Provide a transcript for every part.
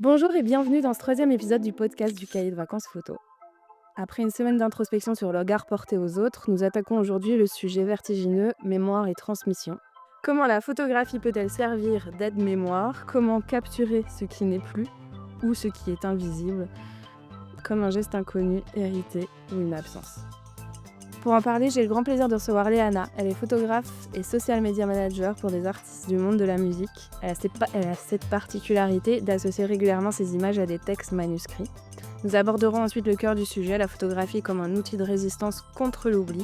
Bonjour et bienvenue dans ce troisième épisode du podcast du cahier de vacances photo. Après une semaine d'introspection sur le regard porté aux autres, nous attaquons aujourd'hui le sujet vertigineux, mémoire et transmission. Comment la photographie peut-elle servir d'aide-mémoire? Comment capturer ce qui n'est plus ou ce qui est invisible, comme un geste inconnu, hérité ou une absence? Pour en parler, j'ai le grand plaisir de recevoir Léana. Elle est photographe et social media manager pour des artistes du monde de la musique. Elle a cette particularité d'associer régulièrement ses images à des textes manuscrits. Nous aborderons ensuite le cœur du sujet, la photographie comme un outil de résistance contre l'oubli.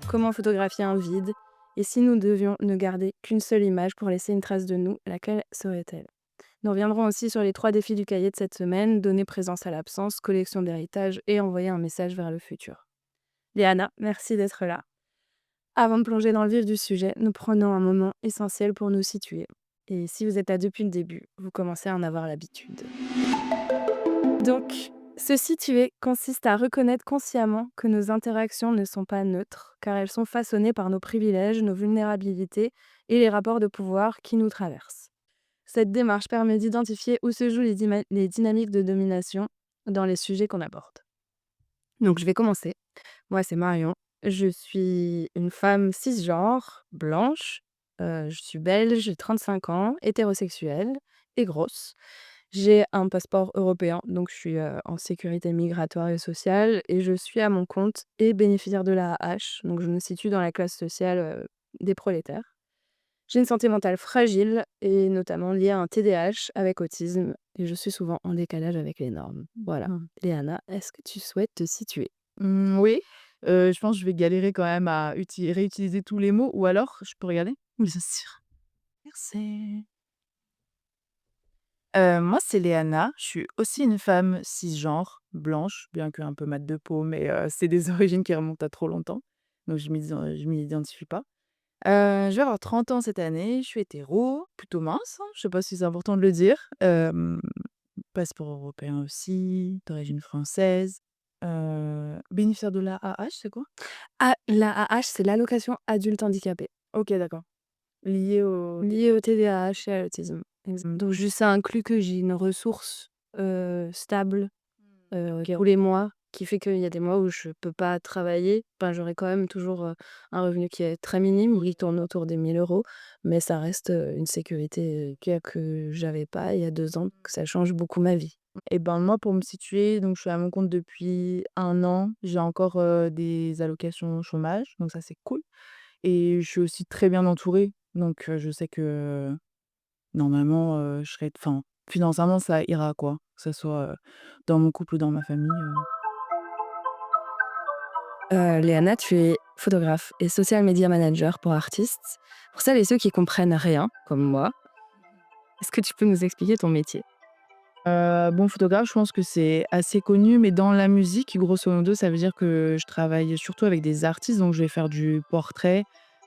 Comment photographier un vide? Et si nous devions ne garder qu'une seule image pour laisser une trace de nous, laquelle serait-elle? Nous reviendrons aussi sur les 3 défis du cahier de cette semaine, donner présence à l'absence, collection d'héritage et envoyer un message vers le futur. Léana, merci d'être là. Avant de plonger dans le vif du sujet, nous prenons un moment essentiel pour nous situer. Et si vous êtes là depuis le début, vous commencez à en avoir l'habitude. Donc, se situer consiste à reconnaître consciemment que nos interactions ne sont pas neutres, car elles sont façonnées par nos privilèges, nos vulnérabilités et les rapports de pouvoir qui nous traversent. Cette démarche permet d'identifier où se jouent les dynamiques de domination dans les sujets qu'on aborde. Donc, je vais commencer. Moi, c'est Marion. Je suis une femme cisgenre, blanche. Je suis belge, j'ai 35 ans, hétérosexuelle et grosse. J'ai un passeport européen, donc je suis en sécurité migratoire et sociale et je suis à mon compte et bénéficiaire de l'AAH, donc je me situe dans la classe sociale des prolétaires. J'ai une santé mentale fragile et notamment liée à un TDAH avec autisme et je suis souvent en décalage avec les normes. Voilà. Léana, est-ce que tu souhaites te situer? Oui, je pense que je vais galérer quand même à réutiliser tous les mots ou alors je peux regarder? Bien sûr. Merci. Moi, c'est Léana, je suis aussi une femme cisgenre, blanche, bien qu'un peu mat de peau, mais c'est des origines qui remontent à trop longtemps, donc je m'y identifie pas. Je vais avoir 30 ans cette année, je suis hétéro, plutôt mince, hein, je sais pas si c'est important de le dire. Passeport européen aussi, d'origine française, bénéficiaire de l'AAH, c'est quoi? Ah, l'AAH, c'est l'allocation adulte handicapé, OK, d'accord. Lié au liée au TDAH et à l'autisme. Donc juste ça inclut que j'ai une ressource, stable, OK. tous les mois, qui fait qu'il y a des mois où je peux pas travailler. Enfin, j'aurai quand même toujours, un revenu qui est très minime, où il tourne autour des 1 000 €, mais ça reste, une sécurité, que j'avais pas il y a 2 ans, donc ça change beaucoup ma vie. Et ben, moi, pour me situer, donc je suis à mon compte depuis 1 an. J'ai encore, des allocations chômage, donc ça, c'est cool et je suis aussi très bien entourée, donc je sais que normalement, je serai enfin, financièrement, ça ira, quoi. Que ça soit, dans mon couple ou dans ma famille. Léana, tu es photographe et social media manager pour artistes. Pour celles et ceux qui comprennent rien, comme moi, est-ce que tu peux nous expliquer ton métier? Bon, photographe, je pense que c'est assez connu, mais dans la musique, grosso modo, ça veut dire que je travaille surtout avec des artistes, donc je vais faire du portrait.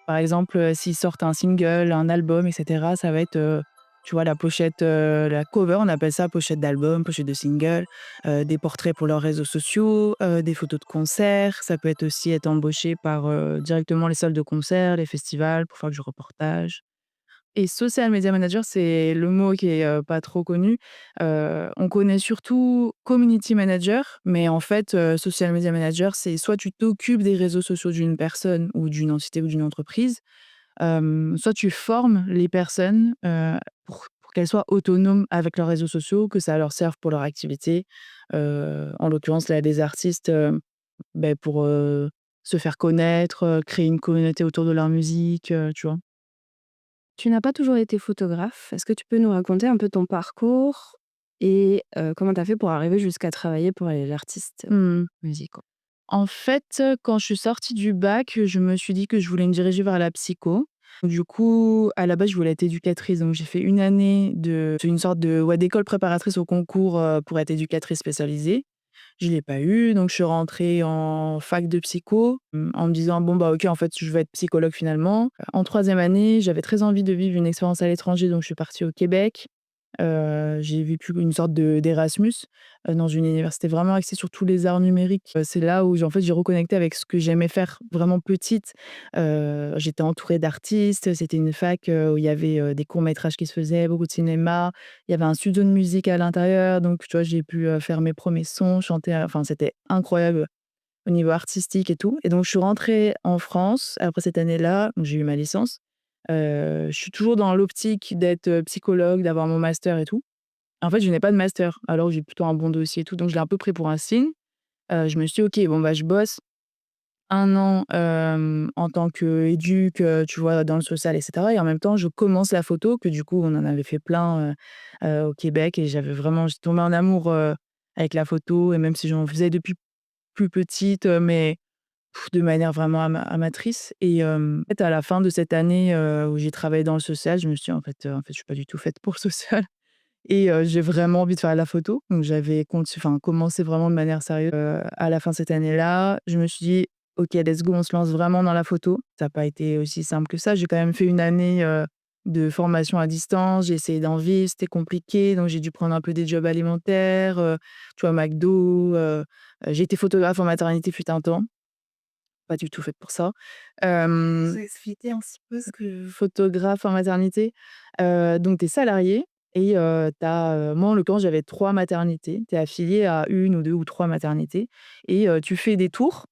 Par exemple, s'ils sortent un single, un album et cetera, ça va être, tu vois, la pochette, la cover, on appelle ça pochette d'album, pochette de single, des portraits pour leurs réseaux sociaux, des photos de concerts. Ça peut être aussi être embauché par, directement les salles de concert, les festivals pour faire du reportage. Et social media manager, c'est le mot qui est, pas trop connu. On connaît surtout community manager, mais en fait, social media manager, c'est soit tu t'occupes des réseaux sociaux d'une personne ou d'une entité ou d'une entreprise, soit tu formes les personnes, pour qu'elles soient autonomes avec leurs réseaux sociaux, que ça leur serve pour leur activité. En l'occurrence, là, des artistes, pour, se faire connaître, créer une communauté autour de leur musique, tu vois? Tu n'as pas toujours été photographe. Est-ce que tu peux nous raconter un peu ton parcours et comment tu as fait pour arriver jusqu'à travailler pour les artistes Mmh. musicaux? En fait, quand je suis sortie du bac, je me suis dit que je voulais me diriger vers la psycho. Du coup, à la base, je voulais être éducatrice, donc j'ai fait une année de c'est une sorte de ouais, d'école préparatrice au concours, pour être éducatrice spécialisée. Je l'ai pas eu, donc je suis rentrée en fac de psycho, en me disant: «Bon, bah, OK, en fait, je vais être psychologue finalement». En troisième année, j'avais très envie de vivre une expérience à l'étranger, donc je suis partie au Québec. J'ai vécu une sorte d'Erasmus, dans une université vraiment axée sur tous les arts numériques. C'est là où j'ai reconnecté avec ce que j'aimais faire vraiment petite. J'étais entourée d'artistes, c'était une fac, où il y avait, des courts-métrages qui se faisaient, beaucoup de cinéma. Il y avait un studio de musique à l'intérieur, donc tu vois, j'ai pu, faire mes premiers sons, chanter, enfin, c'était incroyable au niveau artistique et tout, et donc je suis rentrée en France après cette année-là, donc j'ai eu ma licence. Je suis toujours dans l'optique d'être, psychologue, d'avoir mon master et tout. En fait, je n'ai pas de master, alors que j'ai plutôt un bon dossier et tout, donc je l'ai un peu pris pour un signe. Je me suis dit: «OK, bon, bah, je bosse 1 an, en tant qu'éduc, tu vois, dans le social et cetera, et en même temps, je commence la photo», que du coup, on en avait fait plein, au Québec, et j'étais tombée en amour, avec la photo, et même si j'en faisais depuis plus petite, mais de manière vraiment amatrice, et en fait, à la fin de cette année, où j'ai travaillé dans le social, je me suis dit: «En fait, je suis pas du tout faite pour le social». Et j'ai vraiment envie de faire de la photo. Donc j'avais commencé vraiment de manière sérieuse, à la fin de cette année-là. Je me suis dit: «OK, let's go, on se lance vraiment dans la photo». Ça a pas été aussi simple que ça. J'ai quand même fait une année, de formation à distance. J'ai essayé d'en vivre, c'était compliqué, donc j'ai dû prendre un peu des jobs alimentaires, tu vois, McDo, j'ai été photographe en maternité fut un temps. Pas du tout faite pour ça. Vous expliquer un petit peu ce que photographe en maternité? Donc tu es salarié, et tu as, moi en l'occurrence j'avais 3 maternités. Tu es affilié à une ou 2 ou 3 maternités, et tu fais des tours,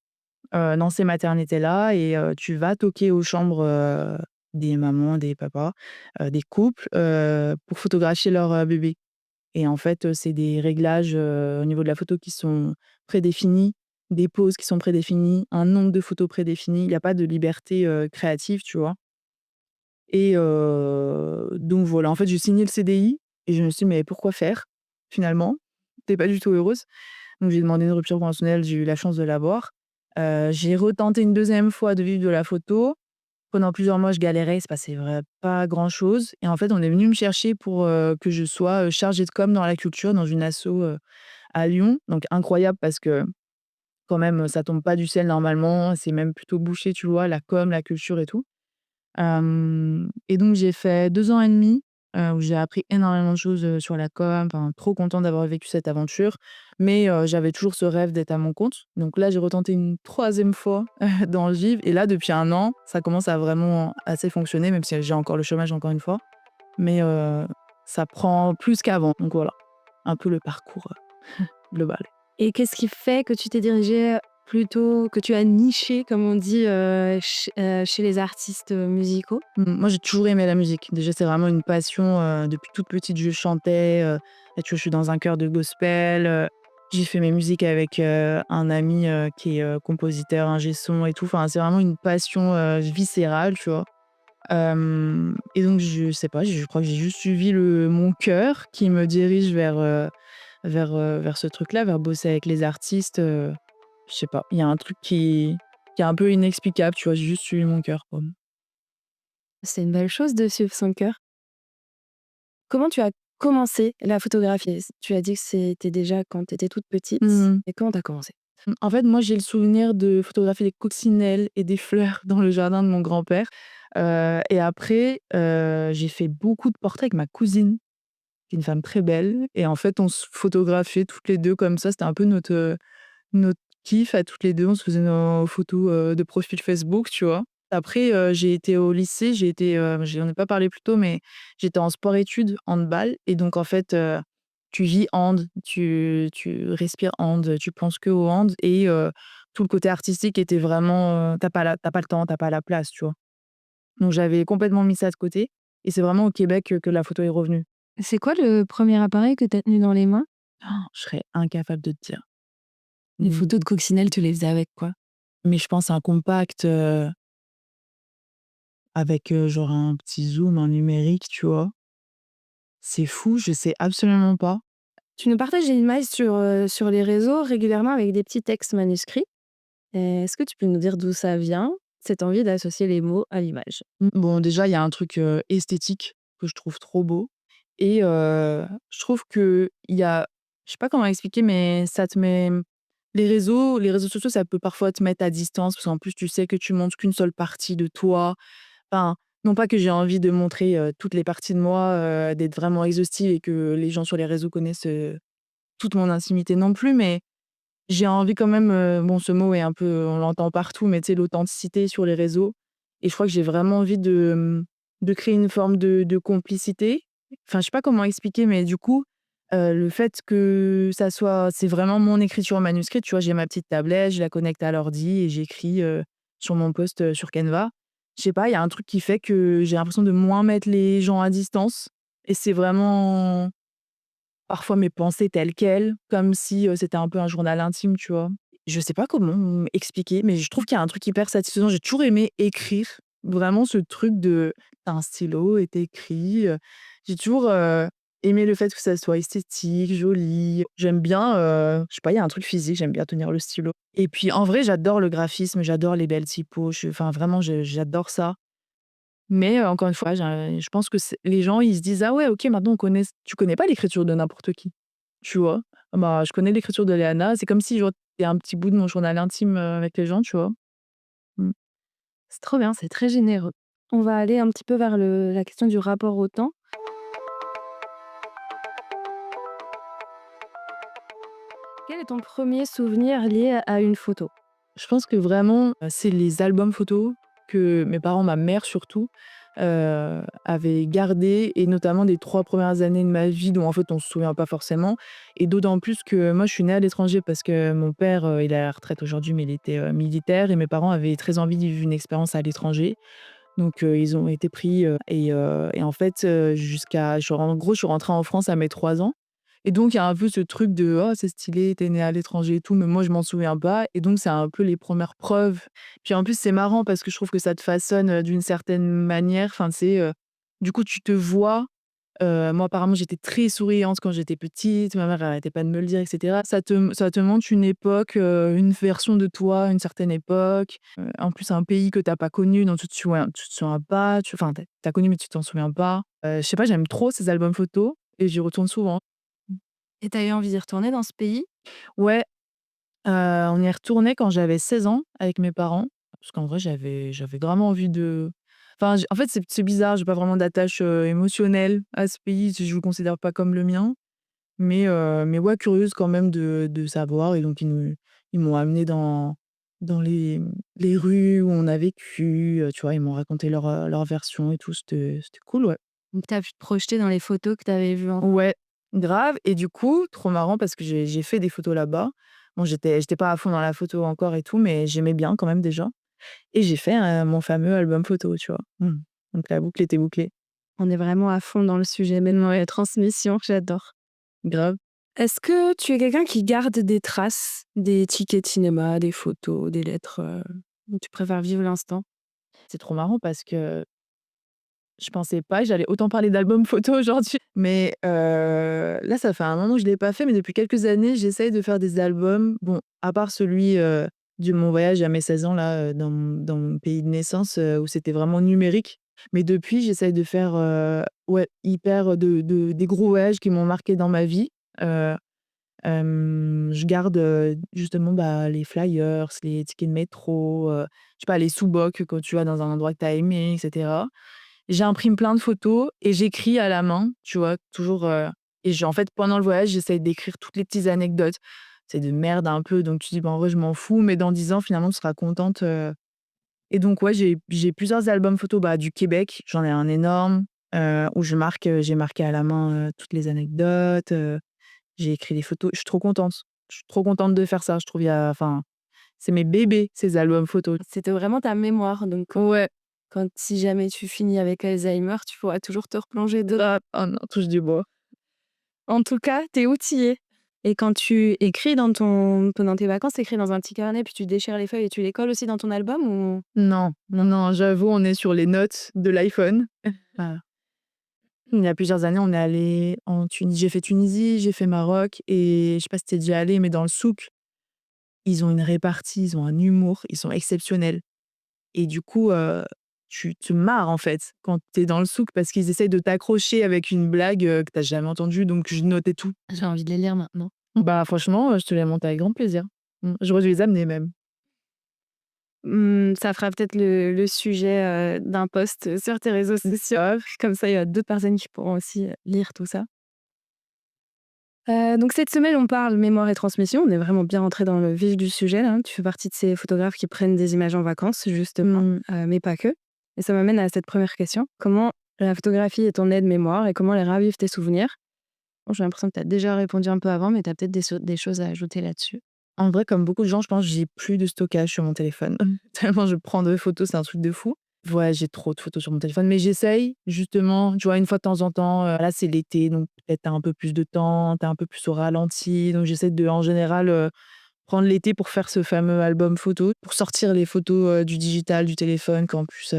dans ces maternités-là, et tu vas toquer aux chambres, des mamans, des papas, des couples, pour photographier leur, bébé. Et en fait, c'est des réglages, au niveau de la photo qui sont prédéfinis, des poses qui sont prédéfinies, un nombre de photos prédéfini. Il y a pas de liberté, créative, tu vois? Et donc voilà, en fait, j'ai signé le CDI, et je me suis dit: «Mais pourquoi faire, finalement? Tu es pas du tout heureuse». Donc j'ai demandé une rupture conventionnelle, j'ai eu la chance de l'avoir. J'ai retenté une deuxième fois de vivre de la photo. Pendant plusieurs mois, je galérais, il se passait pas grand-chose, et en fait, on est venu me chercher pour, que je sois, chargée de com dans la culture, dans une asso, à Lyon. Donc incroyable, parce que quand même, ça tombe pas du ciel normalement, c'est même plutôt bouché, tu vois? La com, la culture et tout. Et donc j'ai fait 2 ans et demi, où j'ai appris énormément de choses, sur la com, enfin trop contente d'avoir vécu cette aventure. Mais j'avais toujours ce rêve d'être à mon compte. Donc là, j'ai retenté une troisième fois dans le vif, et là, depuis 1 an, ça commence à vraiment assez fonctionner, même si j'ai encore le chômage encore une fois. Mais ça prend plus qu'avant, donc voilà, un peu le parcours, global. Et qu'est-ce qui fait que tu t'es dirigée plutôt que tu as niché, comme on dit, chez les artistes, musicaux? Moi, j'ai toujours aimé la musique. Déjà, c'est vraiment une passion, depuis toute petite, je chantais, et tu vois, je suis dans un chœur de gospel, j'ai fait mes musiques avec, un ami, qui est, compositeur, ingé son et tout. Enfin, c'est vraiment une passion, viscérale, tu vois? Et donc je sais pas, je crois que j'ai juste suivi mon cœur qui me dirige vers ce truc-là, vers bosser avec les artistes, je sais pas. Il y a un truc qui est un peu inexplicable, tu vois? J'ai juste suivi mon cœur, quoi. C'est une belle chose de suivre son cœur. Comment tu as commencé la photographie? Tu as dit que c'était déjà quand tu étais toute petite, Mmh. et comment tu as commencé? En fait, moi, j'ai le souvenir de photographier des coccinelles et des fleurs dans le jardin de mon grand-père, et après, j'ai fait beaucoup de portraits avec ma cousine, qui est une femme très belle, et en fait, on se photographiait toutes les 2 comme ça. C'était un peu notre kiff à toutes les 2. On se faisait nos photos, de profil Facebook, tu vois? Après, j'ai été au lycée, j'en ai pas parlé plus tôt, mais j'étais en sport-études, handball, et donc en fait, tu vis hand, tu respires hand, tu penses que au hand, et tout le côté artistique était vraiment, tu pas le temps, t'as pas la place, tu vois? Donc j'avais complètement mis ça de côté, et c'est vraiment au Québec, que la photo est revenue. C'est quoi le premier appareil que tu as tenu dans les mains? Je serais incapable de te dire. Les Mmh, photos de coccinelle, tu les faisais avec quoi? mais je pense un compact, avec, genre un petit zoom, un numérique, tu vois? C'est fou, je sais absolument pas. Tu nous partages des images sur les réseaux régulièrement avec des petits textes manuscrits. Est-ce que tu peux nous dire d'où ça vient, cette envie d'associer les mots à l'image? Bon, déjà, il y a un truc, esthétique que je trouve trop beau, et je trouve qu'il y a, je sais pas comment expliquer, mais ça te met, les réseaux sociaux, ça peut parfois te mettre à distance, parce qu'en plus, tu sais que tu montres qu'une seule partie de toi. Enfin, Non pas que j'ai envie de montrer, toutes les parties de moi, d'être vraiment exhaustive et que les gens sur les réseaux connaissent, toute mon intimité non plus, mais j'ai envie quand même, bon ce mot est un peu on l'entend partout, mais tu sais l'authenticité sur les réseaux et je crois que j'ai vraiment envie de créer une forme de complicité. Enfin, je sais pas comment expliquer, mais du coup, le fait que ça soit c'est vraiment mon écriture manuscrite, tu vois? J'ai ma petite tablette, je la connecte à l'ordi et j'écris, sur mon post, sur Canva. Je sais pas, il y a un truc qui fait que j'ai l'impression de moins mettre les gens à distance et c'est vraiment parfois mes pensées telles quelles, comme si, c'était un peu un journal intime, tu vois? Je sais pas comment, expliquer, mais je trouve qu'il y a un truc hyper satisfaisant. J'ai toujours aimé écrire. Vraiment ce truc de tu un stylo et tu j'ai toujours, aimé le fait que ça soit esthétique, joli. J'aime bien, je sais pas, il y a un truc physique, j'aime bien tenir le stylo et puis en vrai, j'adore le graphisme, j'adore les belles typos, enfin vraiment j'adore ça. Mais encore une fois, je pense que c'est les gens, ils se disent: «Ah ouais, OK, maintenant on connaît» tu connais pas l'écriture de n'importe qui, tu vois? Bah, je connais l'écriture de Léana, c'est comme si genre c'était un petit bout de mon journal intime, avec les gens, tu vois? Mmh. C'est trop bien, c'est très généreux. On va aller un petit peu vers la question du rapport au temps. Quel est ton premier souvenir lié à une photo? Je pense que vraiment, c'est les albums photos que mes parents, ma mère surtout, avaient gardés et notamment des 3 premières années de ma vie dont en fait on se souvient pas forcément et d'autant plus que moi je suis née à l'étranger parce que mon père, il est à la retraite aujourd'hui mais il était, militaire et mes parents avaient très envie de vivre une expérience à l'étranger. Donc ils ont été pris, et en fait, en gros, je suis rentrée en France à mes 3 ans et donc il y a un peu ce truc de: «Oh, c'est stylé, tu es née à l'étranger et tout», mais moi je m'en souviens pas et donc c'est un peu les premières preuves. Puis en plus, c'est marrant parce que je trouve que ça te façonne, d'une certaine manière. Enfin, tu sais, du coup, tu te vois. Moi, apparemment, j'étais très souriante quand j'étais petite. Ma mère arrêtait pas de me le dire et cetera. Ça te montre une époque, une version de toi, une certaine époque. En plus, un pays que tu as pas connu, dont tu te souviens pas. Enfin, tu as connu, mais tu t'en souviens pas. Je sais pas, j'aime trop ces albums photos et j'y retourne souvent. Et tu as eu envie d'y retourner dans ce pays? Ouais, on y est retourné quand j'avais 16 ans avec mes parents, parce qu'en vrai, j'avais vraiment envie de enfin, j en fait, c'est bizarre, j'ai pas vraiment d'attache, émotionnelle à ce pays, je le considère pas comme le mien. Mais ouais, curieuse quand même de savoir et donc ils m'ont amenée dans les rues où on a vécu, tu vois? Ils m'ont raconté leur version et tout, c'était cool, ouais. Donc tu as pu te projeter dans les photos que tu avais vues en Ouais, grave et du coup, trop marrant parce que j'ai fait des photos là-bas. Bon, j'étais pas à fond dans la photo encore et tout, mais j'aimais bien quand même déjà et j'ai fait, mon fameux album photo, tu vois? Donc la boucle était bouclée. on est vraiment à fond dans le sujet maintenant et la transmission, j'adore. Grave. Est-ce que tu es quelqu'un qui garde des traces, des tickets de cinéma, des photos, des lettres, ou tu préfères vivre l'instant? C'est trop marrant parce que je pensais pas que j'allais autant parler d'albums photos aujourd'hui. Mais là, ça fait un moment que je l'ai pas fait, mais depuis quelques années, j'essaye de faire des albums. Bon, à part celui, de mon voyage à mes 16 ans là, dans mon pays de naissance, où c'était vraiment numérique. Mais depuis, j'essaye de faire, ouais, hyper, des gros voyages qui m'ont marqué dans ma vie. Heu, je garde, justement, bah, les flyers, les tickets de métro, je sais pas, les sous-bocs quand tu vas dans un endroit que tu as aimé et cetera. J'imprime plein de photos et j'écris à la main, tu vois? Toujours, et en fait, pendant le voyage, j'essaye d'écrire toutes les petites anecdotes. C'est de merde un peu, donc tu dis: «Bah, en vrai, je m'en fous», mais dans 10 ans, finalement, tu seras contente, et donc ouais, j'ai plusieurs albums photos, bah, du Québec, j'en ai un énorme, où j'ai marqué à la main, toutes les anecdotes, j'ai écrit les photos. Je suis trop contente. Je suis trop contente de faire ça. Je trouve il y a enfin, c'est mes bébés, ces albums photos. C'était vraiment ta mémoire, donc Ouais. quand si jamais tu finis avec Alzheimer, tu pourras toujours te replonger dedans. Ah, oh non, touche du bois. En tout cas, tu es outillée et quand tu écris pendant tes vacances, tu écris dans un petit carnet, puis tu déchires les feuilles et tu les colles aussi dans ton album ou? Non, non, non, j'avoue, on est sur les notes de l'iPhone. Voilà. Il y a plusieurs années, on est allé en Tunisie. J'ai fait Tunisie, j'ai fait Maroc et je sais pas si tu es déjà allé, mais dans le souk, ils ont une répartie, ils ont un humour, ils sont exceptionnels et du coup, tu te marres, en fait, quand tu es dans le souk parce qu'ils essayent de t'accrocher avec une blague, que tu as jamais entendue, donc je notais tout. J'ai envie de les lire maintenant. Bah, franchement, je te les montre avec grand plaisir. Je devrais les amener même. Ça fera peut-être le sujet, d'un post sur tes réseaux sociaux. Comme ça, il y a d'autres personnes qui pourront aussi, lire tout ça. Donc cette semaine, on parle mémoire et transmission. On est vraiment bien rentré dans le vif du sujet là. Tu fais partie de ces photographes qui prennent des images en vacances justement, Mmh. mais pas que. Et ça m'amène à cette première question. Comment la photographie est ton aide-mémoire et comment elle ravive tes souvenirs? Bon, j'ai l'impression que tu as déjà répondu un peu avant, mais tu as peut-être des choses à ajouter là-dessus. En vrai, comme beaucoup de gens, je pense, j'ai plus de stockage sur mon téléphone. Tellement je prends de photos, c'est un truc de fou. Ouais, j'ai trop de photos sur mon téléphone, mais j'essaye justement, tu vois, une fois de temps en temps, là, c'est l'été, donc peut-être tu un peu plus de temps, tu un peu plus au ralenti, donc j'essaie de, en général, prendre l'été pour faire ce fameux album photo, pour sortir les photos, du digital, du téléphone, qu'en plus,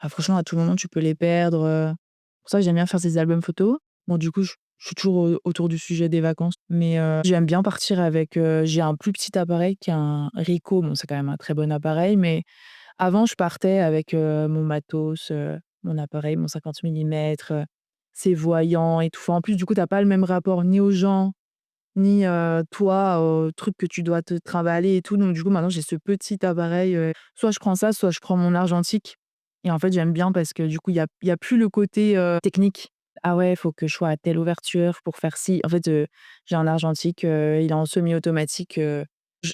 franchement, à tout moment, tu peux les perdre. Pour ça que j'aime bien faire ces albums photos. Bon, du coup, je suis toujours autour du sujet des vacances, mais j'aime bien partir avec, j'ai un plus petit appareil qui est un Ricoh. Bon, c'est quand même un très bon appareil, mais avant, je partais avec, mon matos, mon appareil, mon 50 millimètres, ses voyants et tout. Enfin, en plus, du coup, tu as pas le même rapport ni aux gens, ni, toi, au truc que tu dois te trimballer et tout. Donc du coup, maintenant, j'ai ce petit appareil, soit je prends ça, soit je prends mon argentique et en fait, j'aime bien parce que du coup, il y a plus le côté, technique. Ah ouais, il faut que je sois à telle ouverture pour faire ci. En fait, j'ai un argentique, il est en semi-automatique,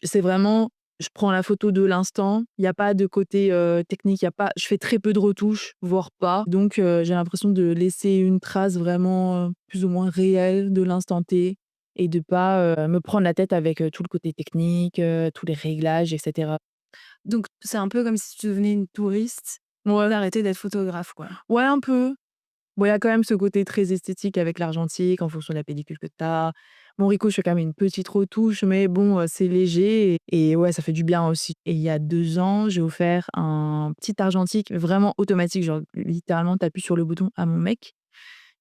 c'est vraiment je prends la photo de l'instant. Il y a pas de côté, technique, il y a pas je fais très peu de retouches, voire pas. Donc j'ai l'impression de laisser une trace vraiment, plus ou moins réelle de l'instant T. Et de pas, me prendre la tête avec, tout le côté technique, tous les réglages et cetera. Donc c'est un peu comme si tu devenais une touriste, Ouais, d'arrêter d'être photographe, quoi. ouais, un peu. Bon, il y a quand même ce côté très esthétique avec l'argentique en fonction de la pellicule que tu as. Mon Ricoh, je fais quand même une petite retouche, mais bon, c'est léger et ouais, ça fait du bien aussi. Et il y a 2 ans, j'ai offert un petit argentique vraiment automatique, genre littéralement tu appuies sur le bouton à mon mec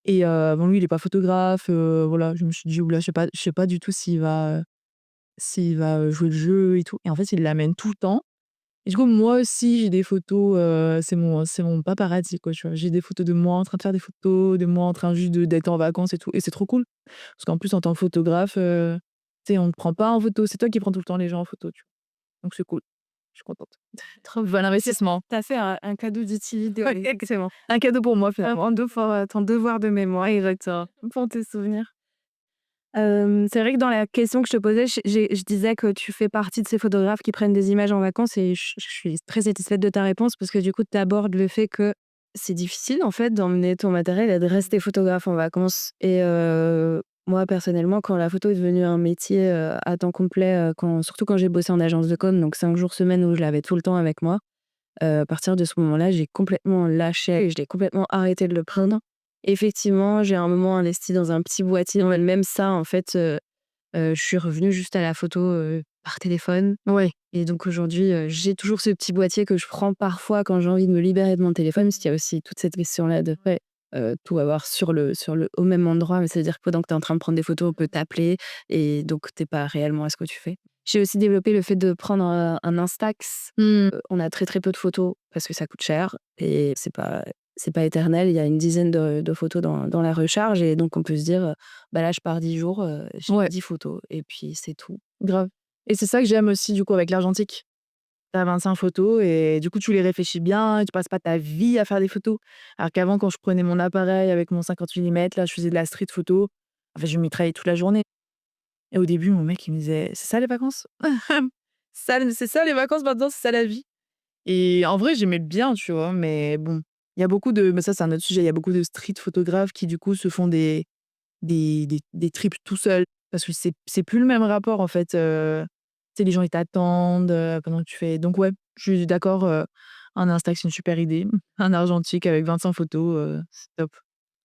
et bon, lui, il est pas photographe, voilà, je me suis dit: «Ouh là, je sais pas du tout s'il va jouer le jeu et tout» et en fait, il l'amène tout le temps et du coup, moi aussi, j'ai des photos, c'est mon paparazzi, quoi, tu vois? J'ai des photos de moi en train de faire des photos, de moi en train juste de d'être en vacances et tout et c'est trop cool. Parce qu'en plus, en tant que photographe, tu sais, on ne te prend pas en photo, c'est toi qui prends tout le temps les gens en photo, tu vois? Donc c'est cool, je suis contente. Trop Bon c'est investissement. tu as fait un cadeau d'utilité, Ouais, oui. exactement. Un cadeau pour moi, finalement. Vraiment pour, ton devoir de mémoire, Exactement. pour tes souvenirs. C'est vrai que dans la question que je te posais, je disais que tu fais partie de ces photographes qui prennent des images en vacances et je suis très satisfaite de ta réponse parce que du coup, tu abordes le fait que c'est difficile en fait d'emmener ton matériel et de rester photographe en vacances et moi personnellement, quand la photo est devenue un métier, à temps complet, surtout quand j'ai bossé en agence de com, donc 5 jours semaine où je l'avais tout le temps avec moi, à partir de ce moment-là, j'ai complètement lâché et je l'ai complètement arrêté de le prendre. Effectivement, j'ai un moment investi dans un petit boîtier, mais même ça, en fait, je suis revenue juste à la photo, par téléphone Ouais. et donc aujourd'hui, j'ai toujours ce petit boîtier que je prends parfois quand j'ai envie de me libérer de mon téléphone, parce qu'il y a aussi toute cette question-là de ouais, tout avoir sur le au même endroit, mais ça veut dire que pendant que tu es en train de prendre des photos, on peut t'appeler et donc tu es pas réellement à ce que tu fais. J'ai aussi développé le fait de prendre, un Instax. Mmh. On a très, très peu de photos parce que ça coûte cher et c'est pas éternel. Il y a une dizaine de photos dans la recharge et donc on peut se dire, «Bah, là, je pars 10 jours, j'ai Ouais, 10 photos» et puis c'est tout. grave et c'est ça que j'aime aussi, du coup, avec l'argentique. Tu as 25 photos et du coup, tu les réfléchis bien, tu passes pas ta vie à faire des photos. Alors qu'avant, quand je prenais mon appareil avec mon 50 millimètres, là, je faisais de la street photo. En fait, je m'y travaillais toute la journée et au début, mon mec, il me disait: «C'est ça les vacances? C'est ça les vacances maintenant, c'est ça la vie?» Et en vrai, j'aimais bien, tu vois? Mais bon, il y a beaucoup de mais ça, c'est un autre sujet. Il y a beaucoup de street photographes qui, du coup, se font des trips tout seuls parce que c'est plus le même rapport, en fait, tu sais, les gens, ils t'attendent, pendant que tu fais donc ouais, je suis d'accord, un Insta, c'est une super idée. Un argentique avec 25 photos, c'est top.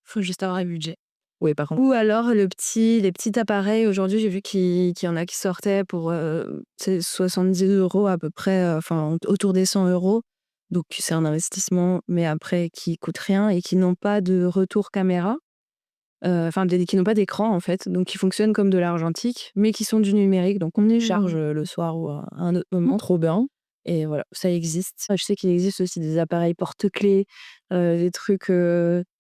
Faut juste avoir un budget. Ouais, par contre Ou alors les petits appareils, aujourd'hui, j'ai vu qu'il y en a qui sortaient pour, tu sais, 70 € à peu près, enfin, autour des 100 €. Donc c'est un investissement, mais après qui coûte rien et qui n'ont pas de retour caméra, enfin des qui n'ont pas d'écran, en fait, donc qui fonctionnent comme de l'argentique, mais qui sont du numérique, donc on charge, mmh, le soir ou à un autre moment. trop bien. Et voilà, ça existe. Je sais qu'il existe aussi des appareils porte-clés, des trucs,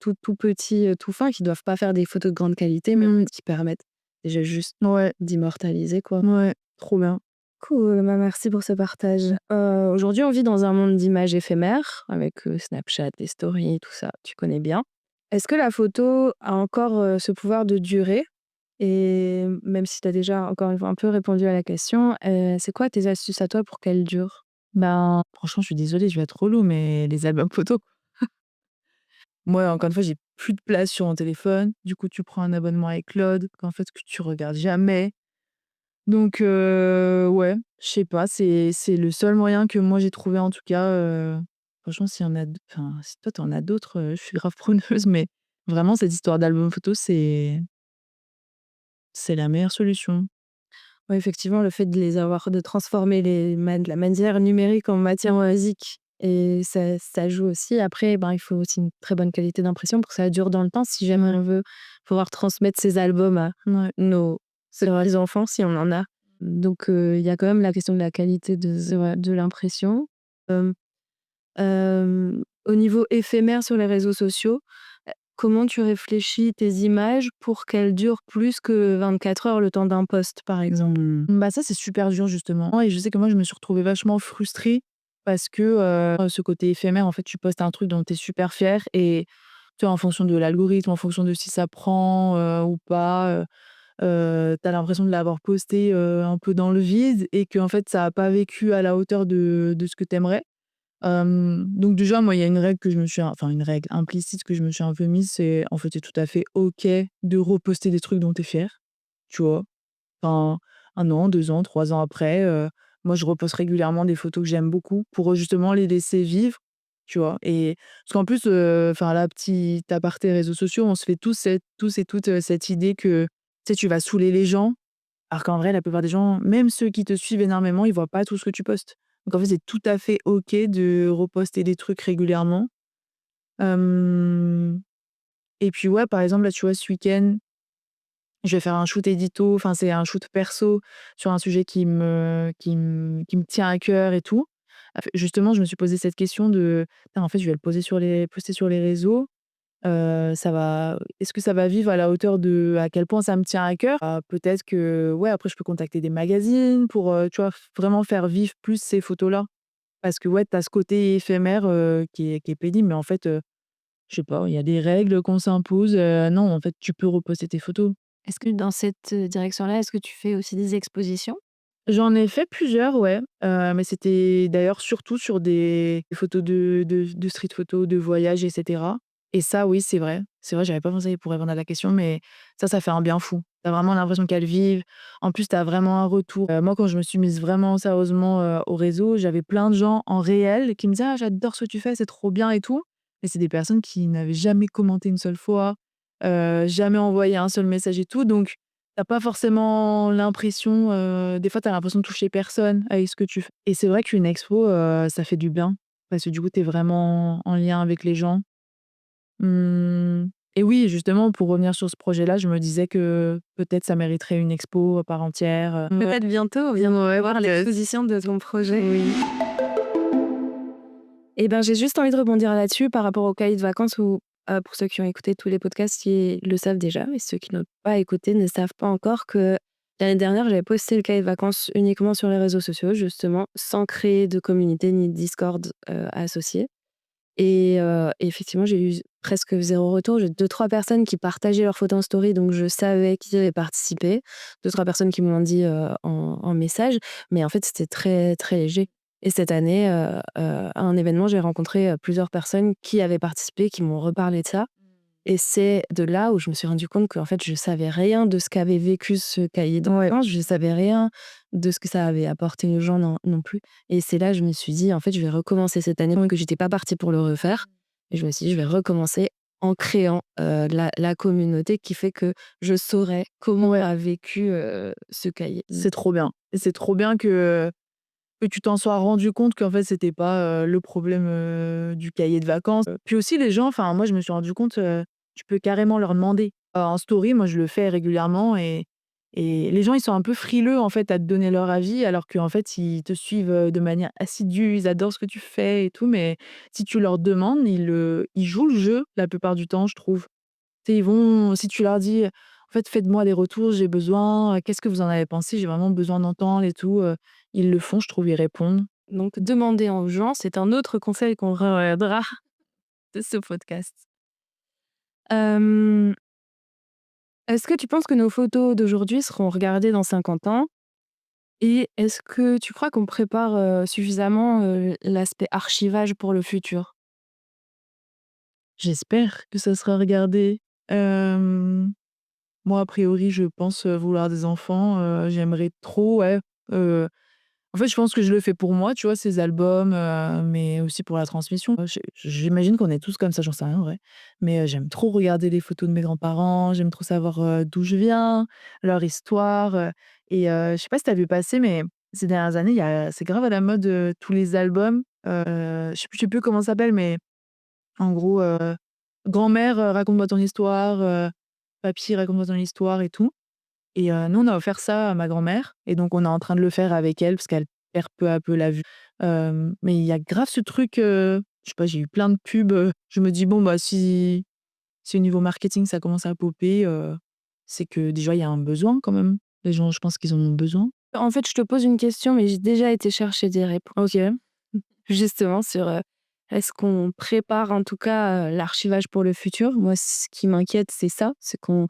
tout petits, tout fins qui doivent pas faire des photos de grande qualité, mais en Mmh, fait qui permettent déjà juste ouais, d'immortaliser, quoi. ouais, trop bien. Cool, bah, merci pour ce partage. Aujourd'hui, on vit dans un monde d'images éphémères avec, Snapchat, les stories, tout ça, tu connais bien. Est-ce que la photo a encore, ce pouvoir de durer? Et même si tu as déjà, encore une fois, un peu répondu à la question, c'est quoi tes astuces à toi pour qu'elle dure? Ben, franchement, je suis désolée, je vais être relou, mais les albums photos, moi, encore une fois, j'ai plus de place sur mon téléphone. Du coup, tu prends un abonnement avec Claude, qu'en fait, que tu regardes jamais. Donc, ouais, je sais pas, c'est le seul moyen que moi j'ai trouvé en tout cas, franchement s'il y en a d enfin, si toi tu en as d'autres, je suis grave preneuse, mais vraiment cette histoire d'album photo, c'est la meilleure solution. Ouais, effectivement, le fait de transformer la manière numérique en matière physique et ça joue aussi. Après, ben, il faut aussi une très bonne qualité d'impression pour que ça dure dans le temps si jamais Ouais, on veut pouvoir transmettre ces albums à ouais. nos les enfants, si on en a. Donc il y a quand même la question de la qualité de l'impression. Hem, Au niveau éphémère sur les réseaux sociaux, comment tu réfléchis tes images pour qu'elles durent plus que 24 heures, le temps d'un post, par exemple? Bah, ça, c'est super dur justement et je sais que moi, je me suis retrouvée vachement frustrée parce que, ce côté éphémère, en fait, tu postes un truc dont tu es super fière et tu vois, en fonction de l'algorithme, en fonction de si ça prend, ou pas, tu as l'impression de l'avoir posté, un peu dans le vide et qu'en fait, ça a pas vécu à la hauteur de ce que tu aimerais. Donc déjà, moi, il y a une règle que je me suis enfin une règle implicite que je me suis un peu mise, c'est en fait, c'est tout à fait OK de reposter des trucs dont tu es fière, tu vois? Enfin, 1 an, 2 ans, 3 ans après, moi, je reposte régulièrement des photos que j'aime beaucoup pour, justement les laisser vivre, tu vois? Et parce qu'en plus, enfin là, petit aparté réseaux sociaux, on se fait tous et toutes, cette idée que, tu sais, tu vas saouler les gens alors qu'en vrai, la plupart des gens, même ceux qui te suivent énormément, ils voient pas tout ce que tu postes. Donc en fait, c'est tout à fait OK de reposter des trucs régulièrement. Hem Et puis ouais, par exemple, là, tu vois, ce week-end, je vais faire un shoot édito, enfin, c'est un shoot perso sur un sujet qui me tient à cœur et tout. Justement, je me suis posé cette question de: «Putain, en fait, je vais le poster sur les réseaux. Ça va Est-ce que ça va vivre à la hauteur de à quel point ça me tient à cœur? Peut-être que ouais, après je peux contacter des magazines pour, tu vois, vraiment faire vivre plus ces photos-là. Parce que ouais, tu as ce côté éphémère, qui est pénible, mais en fait, je sais pas, il y a des règles qu'on s'impose, non, en fait, tu peux reposter tes photos. Est-ce que dans cette, direction-là, est-ce que tu fais aussi des expositions? J'en ai fait plusieurs, ouais, mais c'était d'ailleurs surtout sur des photos de street photo, de voyage et cetera et ça, oui, c'est vrai. C'est vrai, j'avais pas pensé pour répondre à la question, mais ça fait un bien fou. Tu as vraiment l'impression qu'elles vivent. En plus, tu as vraiment un retour. Moi, quand je me suis mise vraiment sérieusement, au réseau, j'avais plein de gens en réel qui me disaient: «Ah, j'adore ce que tu fais, c'est trop bien et tout», mais c'est des personnes qui n'avaient jamais commenté une seule fois, jamais envoyé un seul message et tout, donc t'as pas forcément l'impression, des fois, tu as l'impression de toucher personne avec ce que tu fais et c'est vrai qu'une expo, ça fait du bien parce que du coup, tu es vraiment en lien avec les gens. Mmh Et oui, justement, pour revenir sur ce projet-là, je me disais que peut-être ça mériterait une expo à part entière, Peut-être bientôt, on vient Ouais, voir peut-être. l'exposition de ton projet. Oui. Eh ben, j'ai juste envie de rebondir là-dessus par rapport au cahier de vacances où, pour ceux qui ont écouté tous les podcasts, ils le savent déjà et ceux qui n'ont pas écouté ne savent pas encore que l'année dernière, j'avais posté le cahier de vacances uniquement sur les réseaux sociaux, justement, sans créer de communauté ni de Discord, associé et effectivement, j'ai eu presque zéro retour. J'ai deux trois personnes qui partageaient leurs photos en story, donc je savais qu'ils avaient participé. Deux trois personnes qui me l'ont dit, en message, mais en fait, c'était très, très léger et cette année, à un événement, j'ai rencontré, plusieurs personnes qui avaient participé, qui m'ont reparlé de ça et c'est de là où je me suis rendu compte qu'en fait, je savais rien de ce qu'avait vécu ce cahier de Ouais. vacances. Je savais rien de ce que ça avait apporté aux gens non plus et c'est là, je me suis dit: «En fait, je vais recommencer cette année», que j'étais pas partie pour le refaire et je me suis dit: «Je vais recommencer en créant, la communauté qui fait que je saurai comment Ouais, a vécu, ce cahier». c'est trop bien et c'est trop bien que tu t'en sois rendu compte qu'en fait, c'était pas, le problème, du cahier de vacances. Puis aussi les gens, enfin moi je me suis rendu compte, tu peux carrément leur demander. En story, moi je le fais régulièrement et les gens ils sont un peu frileux en fait à te donner leur avis alors qu'en fait ils te suivent, de manière assidue, ils adorent ce que tu fais et tout, mais si tu leur demandes, ils jouent le jeu la plupart du temps, je trouve. Tu sais, ils vont si tu leur dis: «En fait, faites-moi des retours, j'ai besoin, qu'est-ce que vous en avez pensé? J'ai vraiment besoin d'entendre et tout», ils le font, je trouve, ils répondent. Donc demander aux gens, c'est un autre conseil qu'on reviendra de ce podcast. Hem, est-ce que tu penses que nos photos d'aujourd'hui seront regardées dans 50 ans? Et est-ce que tu crois qu'on prépare, suffisamment, l'aspect archivage pour le futur? J'espère que ça sera regardé. Hem, Moi, a priori, je pense, vouloir des enfants, j'aimerais trop, ouais, heu en fait, je pense que je le fais pour moi, tu vois, ces albums, mais aussi pour la transmission. J'imagine qu'on est tous comme ça, j'en sais rien en vrai. Mais, j'aime trop regarder les photos de mes grands-parents, j'aime trop savoir, d'où je viens, leur histoire, et je sais pas si tu as vu passer, mais ces dernières années, il y a c'est grave à la mode, tous les albums, je sais plus comment ça s'appelle, mais en gros, grand-mère, raconte-moi ton histoire, papy, raconte-moi ton histoire et tout. Et nous, on a offert ça à ma grand-mère et donc on est en train de le faire avec elle parce qu'elle perd peu à peu la vue. Mais il y a grave ce truc, je sais pas, j'ai eu plein de pubs, je me dis: «Bon, bah, si au niveau marketing ça commence à popper, c'est que déjà il y a un besoin quand même». Les gens, je pense qu'ils en ont besoin. En fait, je te pose une question, mais j'ai déjà été chercher des réponses. OK. Justement sur, est-ce qu'on prépare en tout cas, l'archivage pour le futur? Moi, ce qui m'inquiète, c'est ça, c'est qu'on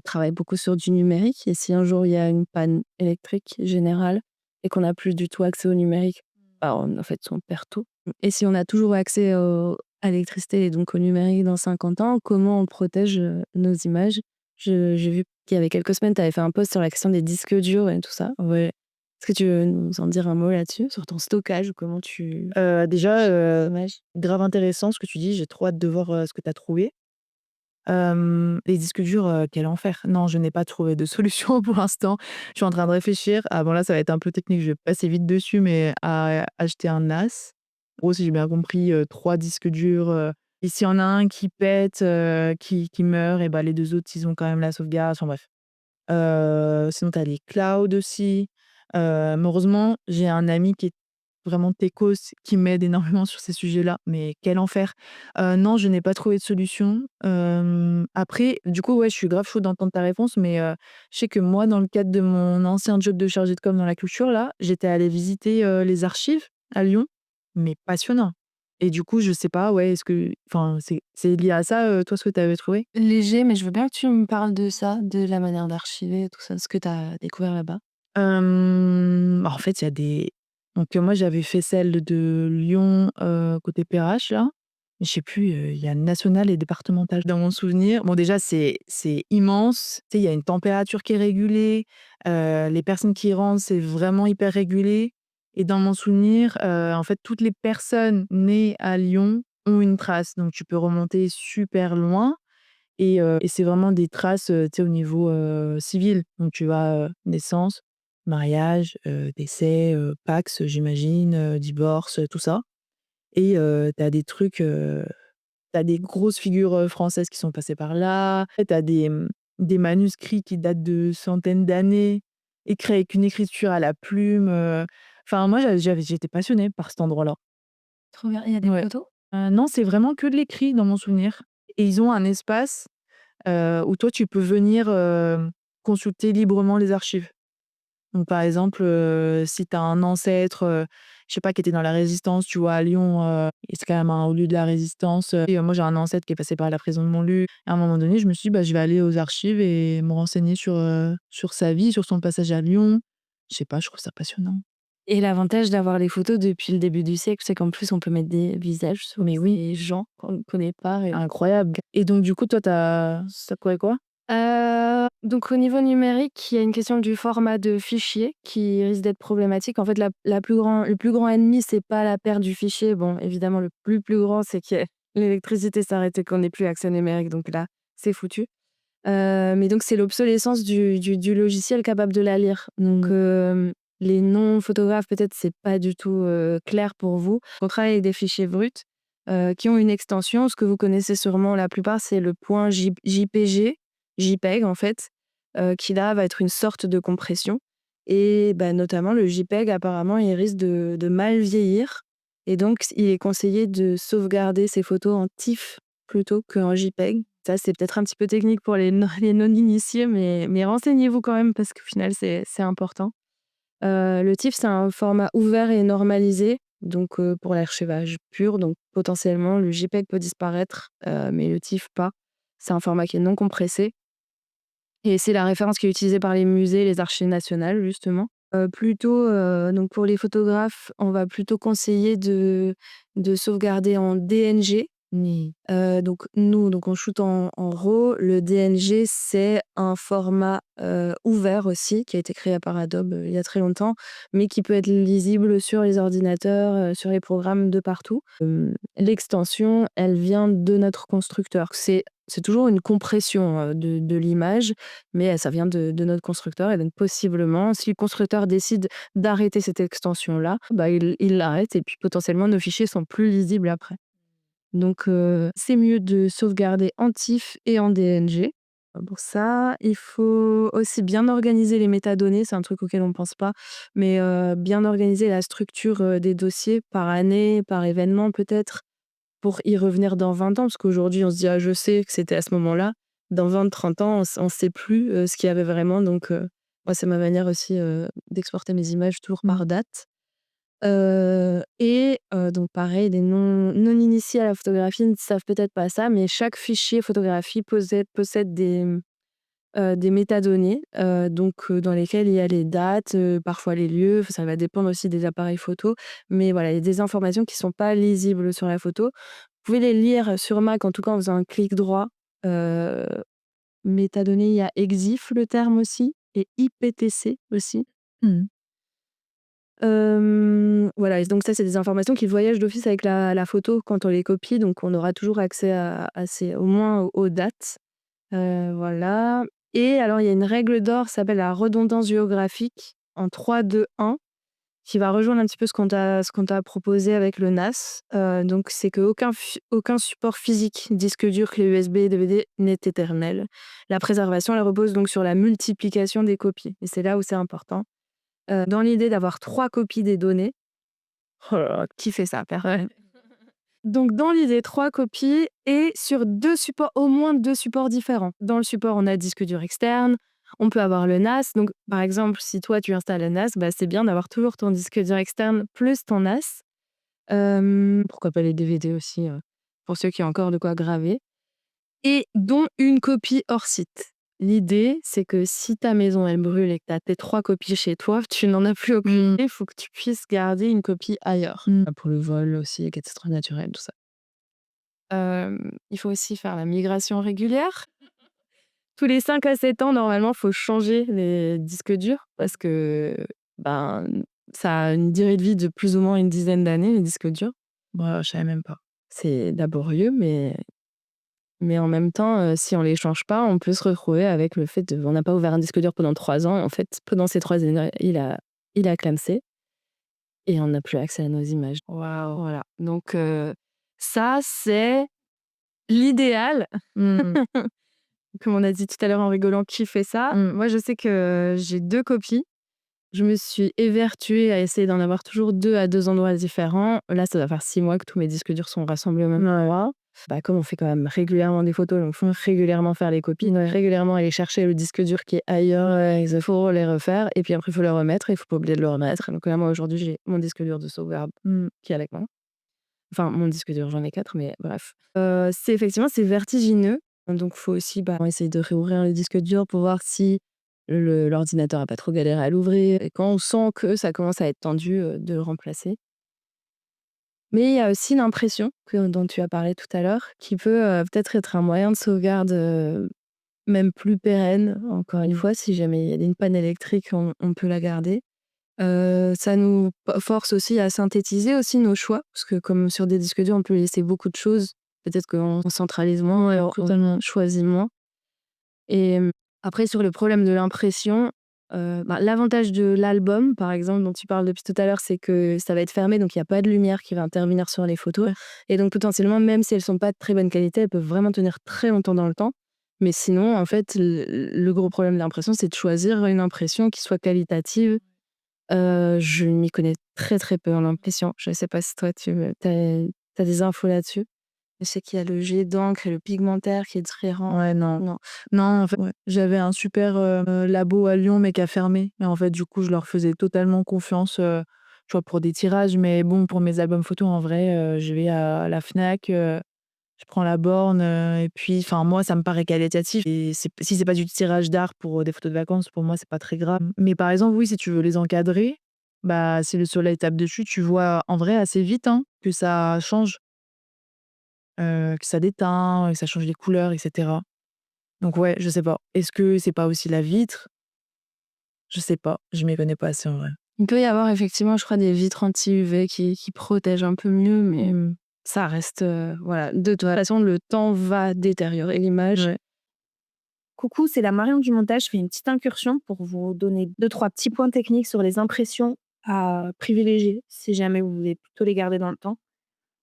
travaille beaucoup sur du numérique et si un jour il y a une panne électrique générale et qu'on n'a plus du tout accès au numérique, bah, en fait, on perd tout et si on a toujours accès à l'électricité et donc au numérique dans 50 ans, comment on protège, nos images? J'ai vu qu'il y avait quelques semaines, tu avais fait un post sur la question des disques durs et tout ça. Ouais. Est-ce que tu veux nous en dire un mot là-dessus? Sur ton stockage ou comment tu Déjà, images? grave intéressant ce que tu dis, j'ai trop hâte de voir, ce que tu as trouvé. Les disques durs, quel enfer. Non, je n'ai pas trouvé de solution pour l'instant. Je suis en train de réfléchir. Ah bon, là, ça va être un peu technique, je vais passer vite dessus, mais à acheter un NAS. En gros, si j'ai bien compris, 3 disques durs, et s'il y en a un qui pète, qui meurt et bah, les 2 autres, ils ont quand même la sauvegarde, enfin bref. Sinon tu as les clouds aussi. Mais heureusement, j'ai un ami qui est vraiment techos, qui m'aide énormément sur ces sujets-là, mais quel enfer! Non, je n'ai pas trouvé de solution. Après, du coup, ouais, je suis grave chaude d'entendre ta réponse, mais je sais que moi, dans le cadre de mon ancien job de chargée de com dans la culture, là, j'étais allée visiter, les archives à Lyon, mais passionnant. Et du coup, je sais pas, ouais, est-ce que enfin, c'est lié à ça, toi, ce que tu avais trouvé? Léger, mais je veux bien que tu me parles de ça, de la manière d'archiver, tout ça, ce que tu as découvert là-bas. En fait, il y a des donc moi, j'avais fait celle de Lyon, côté Perrache là. Je sais plus, il y a national et départemental dans mon souvenir. Bon déjà, c'est immense. Tu sais, il y a une température qui est régulée, les personnes qui y rentrent, c'est vraiment hyper régulé et dans mon souvenir, en fait, toutes les personnes nées à Lyon ont une trace. Donc tu peux remonter super loin et c'est vraiment des traces, tu sais, au niveau, civil. Donc tu vas, naissance, mariage, décès, Pacs, j'imagine, divorce, tout ça et tu as des trucs, tu des grosses figures, françaises qui sont passées par là. Tu as des manuscrits qui datent de centaines d'années, écrits avec une écriture à la plume, enfin moi j'étais passionnée par cet endroit-là. Trop bien, il y a des Ouais. photos? Non, c'est vraiment que de l'écrit dans mon souvenir et ils ont un espace où toi tu peux venir, consulter librement les archives. Donc par exemple, si tu as un ancêtre, je sais pas, qui était dans la Résistance, tu vois, à Lyon, et c'est quand même un haut lieu de la Résistance, et moi j'ai un ancêtre qui est passé par la prison de Montluc. À un moment donné, je me suis dit: «Bah, je vais aller aux archives et me renseigner sur sa vie, sur son passage à Lyon». Je sais pas, je trouve ça passionnant. Et l'avantage d'avoir les photos depuis le début du siècle, c'est qu'en plus, on peut mettre des visages sur Mais oui, des gens qu'on ne connaît pas et incroyable. Et donc du coup, toi, tu as trouvé quoi? donc au niveau numérique, il y a une question du format de fichier qui risque d'être problématique. En fait, le plus grand ennemi, c'est pas la perte du fichier. Bon, évidemment, le plus grand, c'est que l'électricité s'arrête et qu'on n'ait plus accès au numérique, donc là, c'est foutu. Mais donc c'est l'obsolescence du logiciel capable de la lire. Donc Mmh. les non-photographes, peut-être, c'est pas du tout, clair pour vous. On travaille avec des fichiers bruts, qui ont une extension. Ce que vous connaissez sûrement la plupart, c'est le point JPG, JPEG en fait, qui là va être une sorte de compression et bah, notamment le JPEG apparemment il risque de mal vieillir et donc il est conseillé de sauvegarder ces photos en TIFF plutôt qu'en JPEG. Ça, c'est peut-être un petit peu technique pour les non les non-initiés, mais renseignez-vous quand même parce qu'au final, c'est important. Le TIFF, c'est un format ouvert et normalisé, donc pour l'archivage pur, donc potentiellement le JPEG peut disparaître, mais le TIFF pas. C'est un format qui est non compressé et c'est la référence qui est utilisée par les musées et les archives nationales, justement. Plutôt, donc pour les photographes, on va plutôt conseiller de sauvegarder en DNG. Mmh. Donc nous, donc on shoot en RAW. Le DNG, c'est un format, ouvert aussi, qui a été créé par Adobe, il y a très longtemps, mais qui peut être lisible sur les ordinateurs, sur les programmes de partout. L'extension, elle vient de notre constructeur. C'est toujours une compression, de l'image, mais ça vient de notre constructeur et donc possiblement, si le constructeur décide d'arrêter cette extension-là, bah, il l'arrête et puis potentiellement nos fichiers sont plus lisibles après. Donc c'est mieux de sauvegarder en TIFF et en DNG. Pour ça, il faut aussi bien organiser les métadonnées, c'est un truc auquel on ne pense pas, mais bien organiser la structure, des dossiers par année, par événement peut-être, pour y revenir dans 20 ans. Parce qu'aujourd'hui, on se dit: «Ah, je sais que c'était à ce moment-là». Dans 20-30 ans, on sait plus, ce qu'il y avait vraiment donc moi, c'est ma manière aussi, d'exporter mes images toujours Mmh. par date. Donc pareil, des non initiés à la photographie ne savent peut-être pas ça, mais chaque fichier photographie possède des métadonnées, dans lesquelles il y a les dates, parfois les lieux, ça va dépendre aussi des appareils photo. Mais voilà, il y a des informations qui sont pas lisibles sur la photo. Vous pouvez les lire sur Mac, en tout cas en faisant un clic droit. Heu, Métadonnées, il y a EXIF le terme aussi et IPTC aussi. Mmh. Voilà et donc ça, c'est des informations qui voyagent d'office avec la photo quand on les copie, donc on aura toujours accès à ces au moins aux dates. Voilà et alors il y a une règle d'or, ça s'appelle la redondance géographique en 3-2-1 qui va rejoindre un petit peu ce qu'on t'a proposé avec le NAS. Donc c'est qu'aucun support physique, disque dur, clé USB, DVD n'est éternel. La préservation, elle repose donc sur la multiplication des copies et c'est là où c'est important. Dans l'idée d'avoir 3 copies des données. Oh là là, qui fait ça? Ouais. Donc dans l'idée, 3 copies et sur 2 supports, au moins 2 supports différents. Dans le support, on a le disque dur externe, on peut avoir le NAS. Donc par exemple, si toi tu installes le NAS, bah, c'est bien d'avoir toujours ton disque dur externe plus ton NAS. Pourquoi pas les DVD aussi, pour ceux qui ont encore de quoi graver et dont une copie hors site. L'idée, c'est que si ta maison, elle brûle et que tu as tes 3 copies chez toi, tu n'en as plus aucune. Mmh. Il faut que tu puisses garder une copie ailleurs. Mmh. Pour le vol aussi, les catastrophes naturelles, tout ça. Il faut aussi faire la migration régulière. Tous les 5 à 7 ans, normalement, il faut changer les disques durs parce que, ben, ça a une durée de vie de plus ou moins une dizaine d'années, les disques durs. Bah, je savais même pas. C'est laborieux, mais en même temps, si on les change pas, on peut se retrouver avec le fait on n'a pas ouvert un disque dur pendant 3 ans et en fait, pendant ces 3 années, il a clamsé et on n'a plus accès à nos images. Waouh! Voilà, donc ça, c'est l'idéal. Mmh. Comme on a dit tout à l'heure en rigolant, qui fait ça? Mmh. Moi, je sais que j'ai 2 copies. Je me suis évertuée à essayer d'en avoir toujours 2 à 2 endroits différents. Là, ça doit faire 6 mois que tous mes disques durs sont rassemblés au même endroit. Bah, comme on fait quand même régulièrement des photos, donc faut régulièrement faire les copies, Ouais. régulièrement aller chercher le disque dur qui est ailleurs, Ouais. il faut les refaire et puis après il faut le remettre et il faut pas oublier de le remettre. Donc là, moi, aujourd'hui, j'ai mon disque dur de sauvegarde Mmh. qui est avec moi. Enfin, mon disque dur, j'en ai 4, mais bref. C'est vertigineux, donc faut aussi, bah, essayer de réouvrir le disque dur pour voir si l'ordinateur a pas trop galéré à l'ouvrir et quand on sent que ça commence à être tendu, de le remplacer. Mais il y a aussi l'impression dont tu as parlé tout à l'heure, qui peut, peut-être être un moyen de sauvegarde, même plus pérenne. Encore une Mmh. fois, si jamais il y a une panne électrique, on peut la garder. Ça nous force aussi à synthétiser aussi nos choix, parce que comme sur des disques durs, on peut laisser beaucoup de choses. Peut-être qu'on centralise moins, Ouais, on totalement. choisit moins et après sur le problème de l'impression, bah, l'avantage de l'album, par exemple, dont tu parles depuis tout à l'heure, c'est que ça va être fermé, donc il y a pas de lumière qui va intervenir sur les photos Ouais. et donc potentiellement, même si elles sont pas de très bonne qualité, elles peuvent vraiment tenir très longtemps dans le temps. Mais sinon, en fait, le gros problème de l'impression, c'est de choisir une impression qui soit qualitative. Je m'y connais très, très peu en impression. Je sais pas si toi tu as des infos là-dessus? Je sais qu'il y a le jet d'encre et le pigmentaire qui est différent. Ouais, non. Non. Non, en fait, ouais, j'avais un super, labo à Lyon, mais qui a fermé et en fait, du coup, je leur faisais totalement confiance, tu vois, pour des tirages, mais bon, pour mes albums photos, en vrai, je vais à la Fnac, je prends la borne, et puis enfin, moi, ça me paraît qualitatif et si c'est pas du tirage d'art pour, des photos de vacances, pour moi, c'est pas très grave. Mais par exemple, oui, si tu veux les encadrer, bah, si le soleil tape dessus, tu vois en vrai assez vite, hein, que ça change, que ça déteint, que ça change les couleurs et cetera. Donc ouais, je sais pas. Est-ce que c'est pas aussi la vitre? Je sais pas, je m'y connais pas assez en vrai. Il peut y avoir effectivement, je crois, des vitres anti-UV qui protègent un peu mieux, mais Mmh. ça reste, voilà. De toute façon, le temps va détériorer l'image. Ouais. Coucou, c'est la Marion du montage. Je fais une petite incursion pour vous donner deux, trois petits points techniques sur les impressions à privilégier si jamais vous voulez plutôt les garder dans le temps.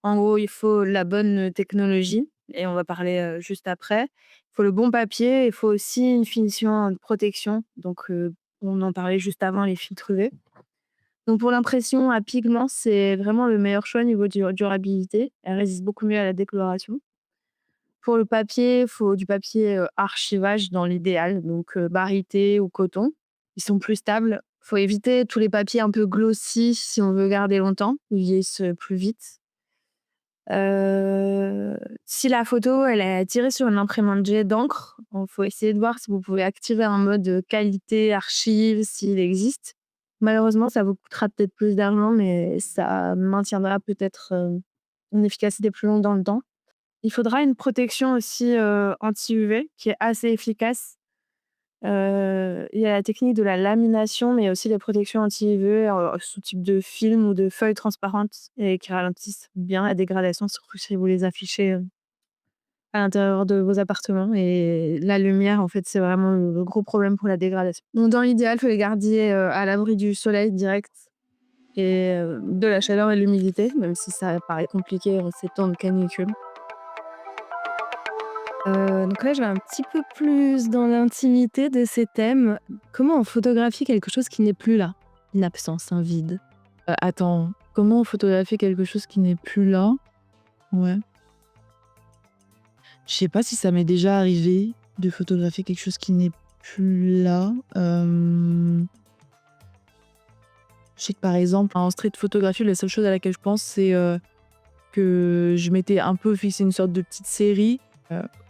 En gros, il faut la bonne technologie et on va parler juste après. Il faut le bon papier, il faut aussi une finition de protection. Donc, on en parlait juste avant, les filtres UV. Donc, pour l'impression à pigment, c'est vraiment le meilleur choix au niveau durabilité. Elle résiste beaucoup mieux à la décoloration. Pour le papier, il faut du papier, archivage dans l'idéal, donc baryté ou coton. Ils sont plus stables. Il faut éviter tous les papiers un peu glossy si on veut garder longtemps, ils vieillissent, plus vite. Heu, Si la photo, elle est tirée sur une imprimante jet d'encre, il faut essayer de voir si vous pouvez activer un mode, qualité archive s'il existe. Malheureusement, ça vous coûtera peut-être plus d'argent, mais ça maintiendra peut-être, une efficacité plus longue dans le temps. Il faudra une protection aussi, anti-UV qui est assez efficace. Il y a la technique de la lamination, mais il y a aussi les protections anti-UV, sous type de film ou de feuilles transparentes et qui ralentissent bien la dégradation, surtout si vous les affichez, à l'intérieur de vos appartements et la lumière, en fait, c'est vraiment le gros problème pour la dégradation. Donc dans l'idéal, il faut les garder, à l'abri du soleil direct et de la chaleur et de l'humidité, même si ça paraît compliqué en ces temps de canicule. Donc là, je vais un petit peu plus dans l'intimité de ces thèmes. Comment on photographie quelque chose qui n'est plus là? Une absence, un vide. Attends, comment photographier quelque chose qui n'est plus là? Ouais. Je sais pas si ça m'est déjà arrivé de photographier quelque chose qui n'est plus là. Je sais que par exemple, en street photographie, la seule chose à laquelle je pense, c'est, que je m'étais un peu fixé une sorte de petite série,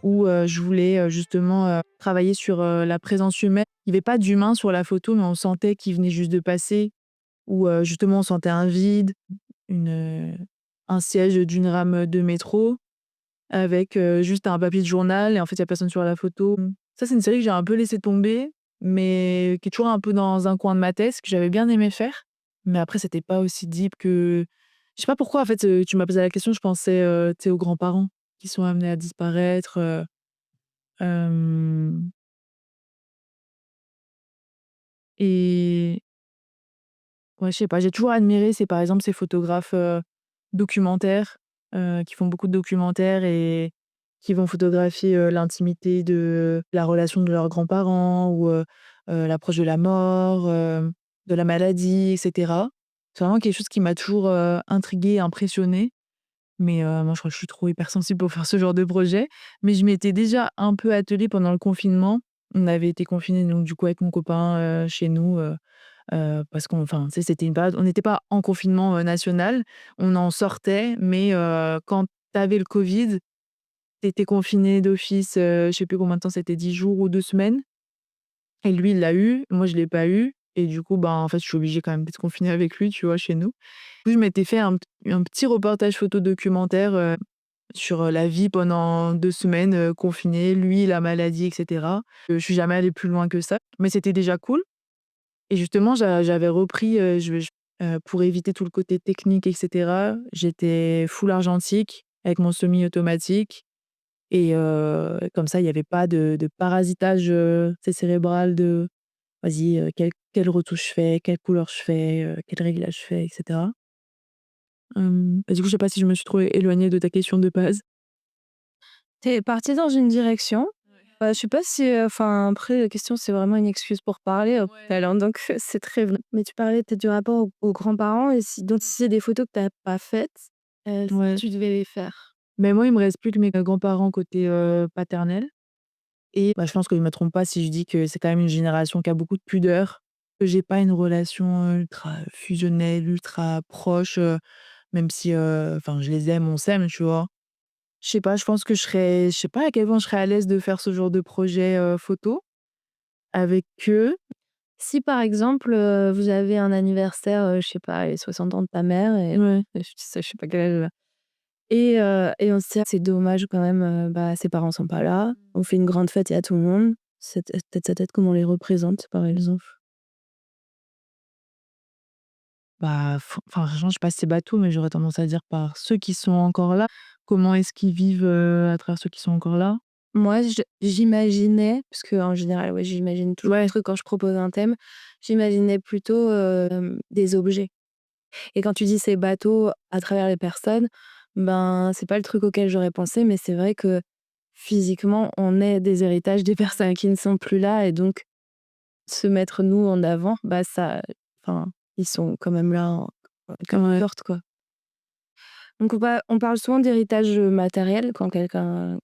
où, je voulais, justement, travailler sur, la présence humaine. Il y avait pas d'humain sur la photo, mais on sentait qu'il venait juste de passer ou, justement on sentait un vide, une, un siège d'une rame, de métro avec, juste un papier de journal et en fait, il y a personne sur la photo. Ça, c'est une série que j'ai un peu laissé tomber, mais qui est toujours un peu dans un coin de ma tête, que j'avais bien aimé faire. Mais après, c'était pas aussi deep que je sais pas pourquoi en fait, tu m'as posé la question, je pensais, tu sais, aux grands-parents qui sont amenés à disparaître, hem et ouais, je sais pas, j'ai toujours admiré par exemple, ces photographes, documentaires, qui font beaucoup de documentaires et qui vont photographier, l'intimité de la relation de leurs grands-parents ou, l'approche de la mort, de la maladie et cetera. C'est vraiment quelque chose qui m'a toujours, intriguée et impressionnée. Mais, moi je crois que je suis trop hypersensible pour faire ce genre de projet. Mais je m'étais déjà un peu attelée pendant le confinement. On avait été confinés donc du coup avec mon copain, chez nous, parce qu'on enfin, tu sais, c'était une période on n'était pas en confinement, national. On en sortait, mais, quand tu avais le covid, tu étais confiné d'office, je sais plus combien de temps c'était, 10 jours ou 2 semaines et lui, il l'a eu, moi je l'ai pas eu et du coup, ben, en fait, je suis obligée quand même d'être confinée avec lui, tu vois, chez nous. Du coup, je m'étais fait un petit reportage photo documentaire, sur, la vie pendant 2 semaines, confiné, lui, la maladie et cetera. Je suis jamais allée plus loin que ça, mais c'était déjà cool. Et justement, j'avais repris, pour éviter tout le côté technique et cetera, j'étais full argentique avec mon semi-automatique et comme ça, il y avait pas de parasitage, tu sais, cérébral de: «Vas-y, quelle retouche je fais? Quelle couleur je fais? Quel réglage je fais?» et cetera. Et du coup, je sais pas si je me suis trop éloignée de ta question de base. Tu es partie dans une direction. Je sais pas si, enfin, après la question, c'est vraiment une excuse pour parler au Ouais. final, hein, donc c'est très vrai. Mais tu parlais peut-être du rapport aux grands-parents et si donc si c'est des photos que tu as pas faites, Ouais. tu devais les faire. Mais moi, il me reste plus que mes grands-parents côté, paternel et bah, je pense que je me trompe pas si je dis que c'est quand même une génération qui a beaucoup de pudeur, que j'ai pas une relation ultra fusionnelle, ultra proche, même si, enfin, je les aime, on s'aime, tu vois? Je sais pas, je pense que je sais pas à quel point je serais à l'aise de faire ce genre de projet, photo avec eux. Si par exemple, vous avez un anniversaire, je sais pas, les 60 ans de ta mère et Ouais. je sais pas quel âge elle a et on se dit: «C'est dommage quand même, bah, ses parents sont pas là». On fait une grande fête, il y a tout le monde. Cette tête à tête, comment on les représente, par exemple? Bah, enfin, franchement, je sais pas si c'est bateau, mais j'aurais tendance à dire par ceux qui sont encore là. Comment est-ce qu'ils vivent, à travers ceux qui sont encore là? Moi, j'imaginais, parce qu'en général, ouais, j'imagine toujours des Ouais. trucs quand je propose un thème, j'imaginais plutôt, des objets et quand tu dis: «C'est bateau» à travers les personnes, ben, c'est pas le truc auquel j'aurais pensé, mais c'est vrai que physiquement, on est des héritages des personnes qui ne sont plus là et donc se mettre nous en avant, bah, ça enfin, ils sont quand même là en quelque Ouais. sorte, quoi. Donc on parle souvent d'héritage, matériel quand quelqu'un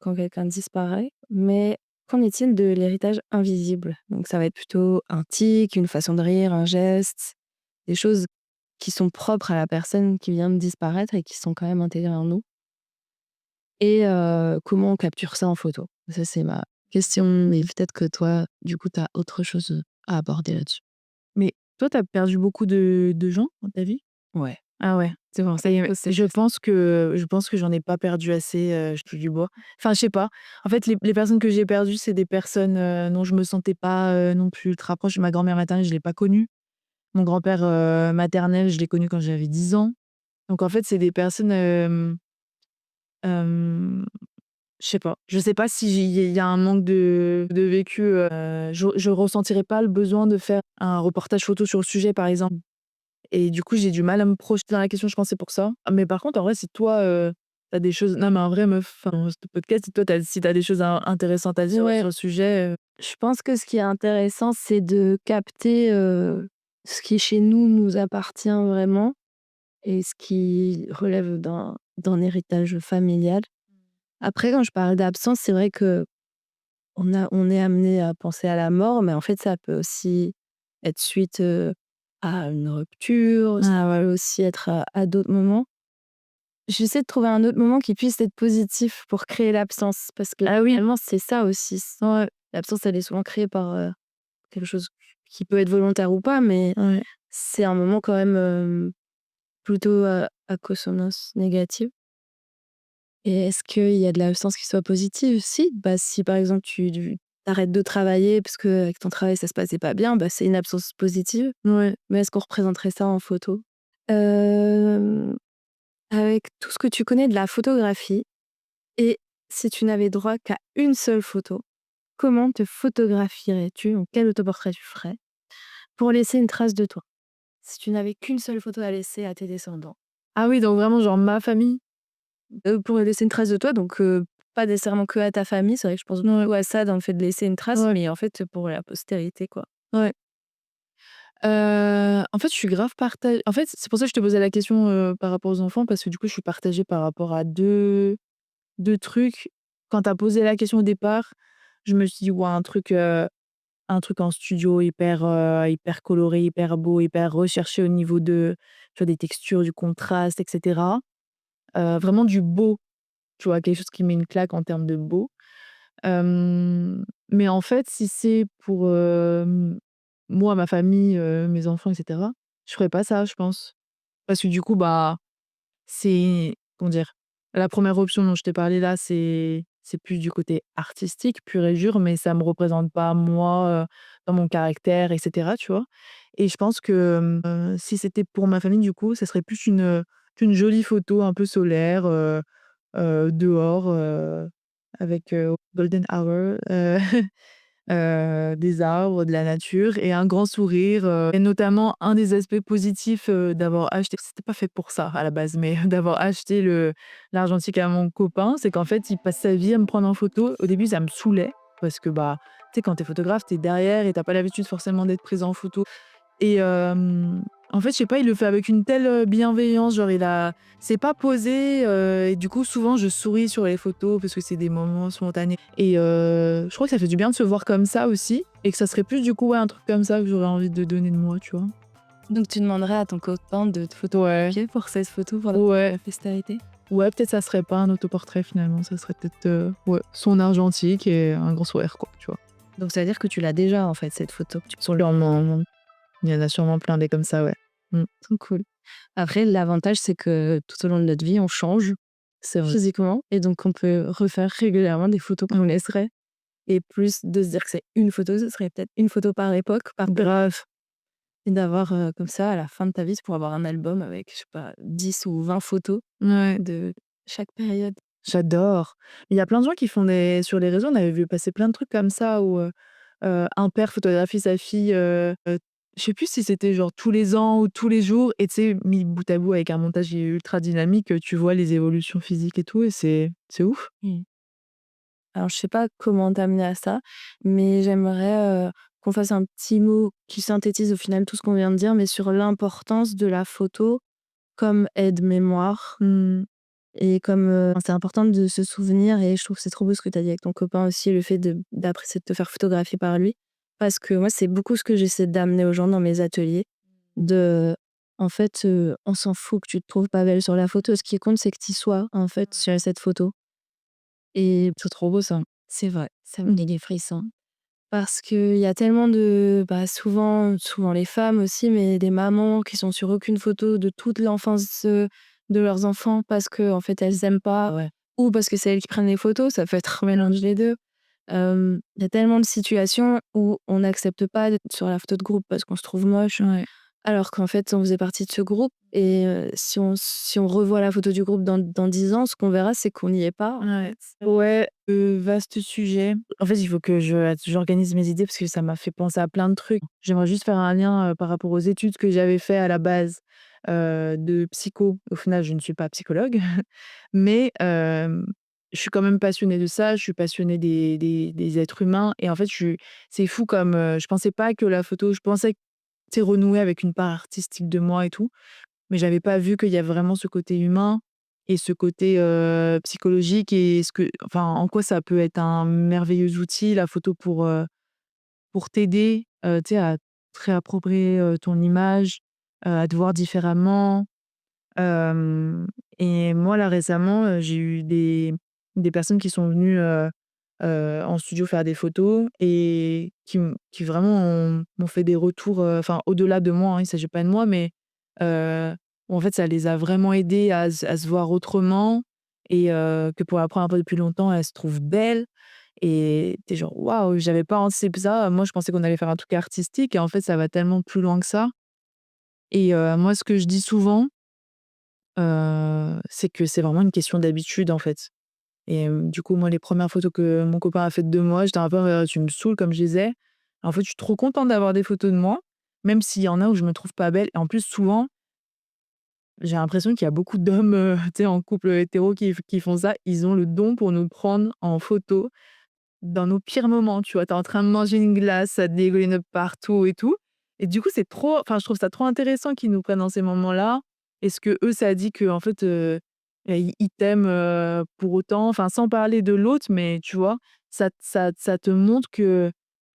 disparaît, mais qu'en est-il de l'héritage invisible? Donc ça va être plutôt un tic, une façon de rire, un geste, des choses qui sont propres à la personne qui vient de disparaître et qui sont quand même intégrées en nous et comment on capture ça en photo? Ça, c'est ma question, mais peut-être que toi, du coup, tu as autre chose, à aborder là-dessus. Mais toi, tu as perdu beaucoup de gens dans ta vie? Ouais, Ah ouais, c'est bon, ça y est, pose cette question. je pense que j'en ai pas perdu assez, je touche du bois. Enfin, je sais pas. En fait, les personnes que j'ai perdues, c'est des personnes, dont je me sentais pas, non plus ultra proche. Ma grand-mère maternelle, je l'ai pas connue. Mon grand-père, maternel, je l'ai connu quand j'avais 10 ans. Donc en fait, c'est des personnes, hem, je sais pas. Je sais pas si il y a un manque de vécu, je ressentirais pas le besoin de faire un reportage photo sur le sujet, par exemple. Et du coup, j'ai du mal à me projeter dans la question, je pense que c'est pour ça. Mais par contre, en vrai, si toi, tu des choses non, mais en vrai meuf, enfin, ce podcast, si t'as des choses intéressantes à dire Ouais. sur le sujet, Je pense que ce qui est intéressant, c'est de capter, ce qui chez nous, nous appartient vraiment et ce qui relève d'un héritage familial. Après, quand je parle d'absence, c'est vrai on est amené à penser à la mort, mais en fait, ça peut aussi être suite, à une rupture, ça ah ouais. peut aussi être à d'autres moments. J'essaie de trouver un autre moment qui puisse être positif pour créer l'absence, parce que Ah oui, finalement, c'est ça aussi. ouais, L'absence, elle est souvent créée par, quelque chose qui peut être volontaire ou pas, mais ouais. c'est un moment quand même, plutôt, à consonance négative. Et est-ce qu'il y a de l'absence qui soit positive? Si, bah, si par exemple tu arrêtes de travailler parce qu'avec ton travail ça se passait pas bien, bah, c'est une absence positive. Ouais. Mais est-ce qu'on représenterait ça en photo? Hem, Avec tout ce que tu connais de la photographie et si tu n'avais droit qu'à une seule photo, comment te photographierais-tu? Donc quel autoportrait tu ferais pour laisser une trace de toi? Si tu n'avais qu'une seule photo à laisser à tes descendants. Ah oui, donc vraiment genre ma famille? Pour laisser une trace de toi, donc pas nécessairement que à ta famille. C'est vrai que je pense Ouais, beaucoup à ça dans le fait de laisser une trace, ouais, mais en fait, pour la postérité, quoi. ouais. En fait, je suis grave partagée. En fait, c'est pour ça que je te posais la question, par rapport aux enfants parce que du coup, je suis partagée par rapport à deux trucs. Quand tu as posé la question au départ, je me suis dit: «Ouais, un truc en studio hyper coloré, hyper beau, hyper recherché au niveau de, tu vois, des textures, du contraste et cetera». Vraiment du beau, tu vois? Quelque chose qui met une claque en termes de beau. Mais en fait, si c'est pour, moi, ma famille, mes enfants et cetera, je ferais pas ça, je pense. Parce que du coup, bah, c'est comment dire? La première option dont je t'ai parlé là, c'est plus du côté artistique pur et dur, mais ça me représente pas moi, dans mon caractère et cetera, tu vois? Et je pense que, si c'était pour ma famille, du coup, ça serait plus une jolie photo un peu solaire, dehors, avec, golden hour, des arbres, de la nature et un grand sourire, et notamment un des aspects positifs, d'avoir acheté c'était pas fait pour ça à la base, mais d'avoir acheté le l'argentique à mon copain, c'est qu'en fait, il passe sa vie à me prendre en photo. Au début, ça me saoulait parce que, bah, tu sais, quand tu es photographe, tu es derrière et tu as pas l'habitude forcément d'être prise en photo et En fait, je sais pas, il le fait avec une telle, bienveillance, genre c'est pas posé, et du coup, souvent, je souris sur les photos parce que c'est des moments spontanés et je crois que ça fait du bien de se voir comme ça aussi et que ça serait plus, du coup, ouais, un truc comme ça que j'aurais envie de donner de moi, tu vois? Donc tu demanderais à ton copain de te Ouais, photographier pour cette photo pour la ouais, postérité? ouais, peut-être ça serait pas un autoportrait finalement, ça serait peut-être, ouais, son argentique et un grand sourire, quoi, tu vois? Donc ça veut dire que tu l'as déjà en fait cette photo que tu Sûrement, il y en a sûrement plein des comme ça, ouais. Mmh. trop cool. Après l'avantage c'est que tout au long de notre vie on change C'est vrai. physiquement et donc on peut refaire régulièrement des photos qu'on laisserait et plus de se dire que c'est une photo, ce serait peut-être une photo par époque, par Grave. et d'avoir, comme ça à la fin de ta vie, c'est pour avoir un album avec, je sais pas, 10 ou 20 photos Ouais. de chaque période. J'adore. Il y a plein de gens qui font des sur les réseaux, on avait vu passer plein de trucs comme ça où, un père photographie sa fille, je sais plus si c'était genre tous les ans ou tous les jours et tu sais, mis bout à bout avec un montage ultra dynamique, tu vois les évolutions physiques et tout et c'est ouf. Mmh. Alors je sais pas comment t'amener à ça, mais j'aimerais, qu'on fasse un petit mot qui synthétise au final tout ce qu'on vient de dire, mais sur l'importance de la photo comme aide-mémoire Mmh. et comme, c'est important de se souvenir et je trouve que c'est trop beau ce que tu as dit avec ton copain aussi, le fait d'apprécier de te faire photographier par lui. Parce que moi, c'est beaucoup ce que j'essaie d'amener aux gens dans mes ateliers, de en fait, on s'en fout que tu te trouves pas belle sur la photo. Ce qui compte, c'est que tu y sois, en fait, sur cette photo et C'est trop beau ça. c'est vrai, ça me Mmh. met des frissons. Parce qu'il y a tellement de souvent les femmes aussi, mais des mamans qui sont sur aucune photo de toute l'enfance, de leurs enfants parce qu'en fait, elles aiment pas Ouais. ou parce que c'est elles qui prennent les photos, ça peut être un mélange des 2. Il y a tellement de situations où on n'accepte pas d'être sur la photo de groupe parce qu'on se trouve moche, Ouais. alors qu'en fait, on faisait partie de ce groupe et si on revoit la photo du groupe dans 10 ans, ce qu'on verra, c'est qu'on n'y est pas, en Ouais. fait. Ouais, vaste sujet. En fait, il faut que j'organise mes idées parce que ça m'a fait penser à plein de trucs. J'aimerais juste faire un lien, par rapport aux études que j'avais fait à la base, de psycho. Au final, je ne suis pas psychologue, mais je suis quand même passionnée de ça. Je suis passionnée des êtres humains et en fait, c'est fou comme, je pensais pas que la photo je pensais, tu sais, renouer avec une part artistique de moi et tout. Mais j'avais pas vu qu'il y a vraiment ce côté humain et ce côté, psychologique et en quoi ça peut être un merveilleux outil, la photo pour t'aider, tu sais, à te réapproprier, ton image, à te voir différemment. Hem Et moi, là, récemment, j'ai eu des personnes qui sont venues, en studio faire des photos et qui vraiment m'ont fait des retours, enfin, au-delà de moi, hein, il s'agit pas de moi, mais heu, où en fait, ça les a vraiment aidées à se voir autrement et que pour la première fois depuis longtemps, elles se trouvent belles et tu genre: «Waouh, j'avais pas anticipé ça». Moi, je pensais qu'on allait faire un truc artistique et en fait, ça va tellement plus loin que ça et moi, ce que je dis souvent, c'est que c'est vraiment une question d'habitude, en fait. Et du coup, moi, les premières photos que mon copain a faites de moi, j'étais un peu: «Tu me saoules», comme je disais. En fait, je suis trop contente d'avoir des photos de moi, même s'il y en a où je me trouve pas belle et en plus, souvent, j'ai l'impression qu'il y a beaucoup d'hommes, tu sais, en couple hétéro qui font ça. Ils ont le don pour nous prendre en photo dans nos pires moments, tu vois? Tu es en train de manger une glace, ça dégouline partout et tout et du coup, c'est trop enfin, je trouve ça trop intéressant qu'ils nous prennent dans ces moments-là. Est-ce que eux, ça dit qu'en fait, ils t'aiment, pour autant? Enfin, sans parler de l'autre, mais tu vois? Ça te montre que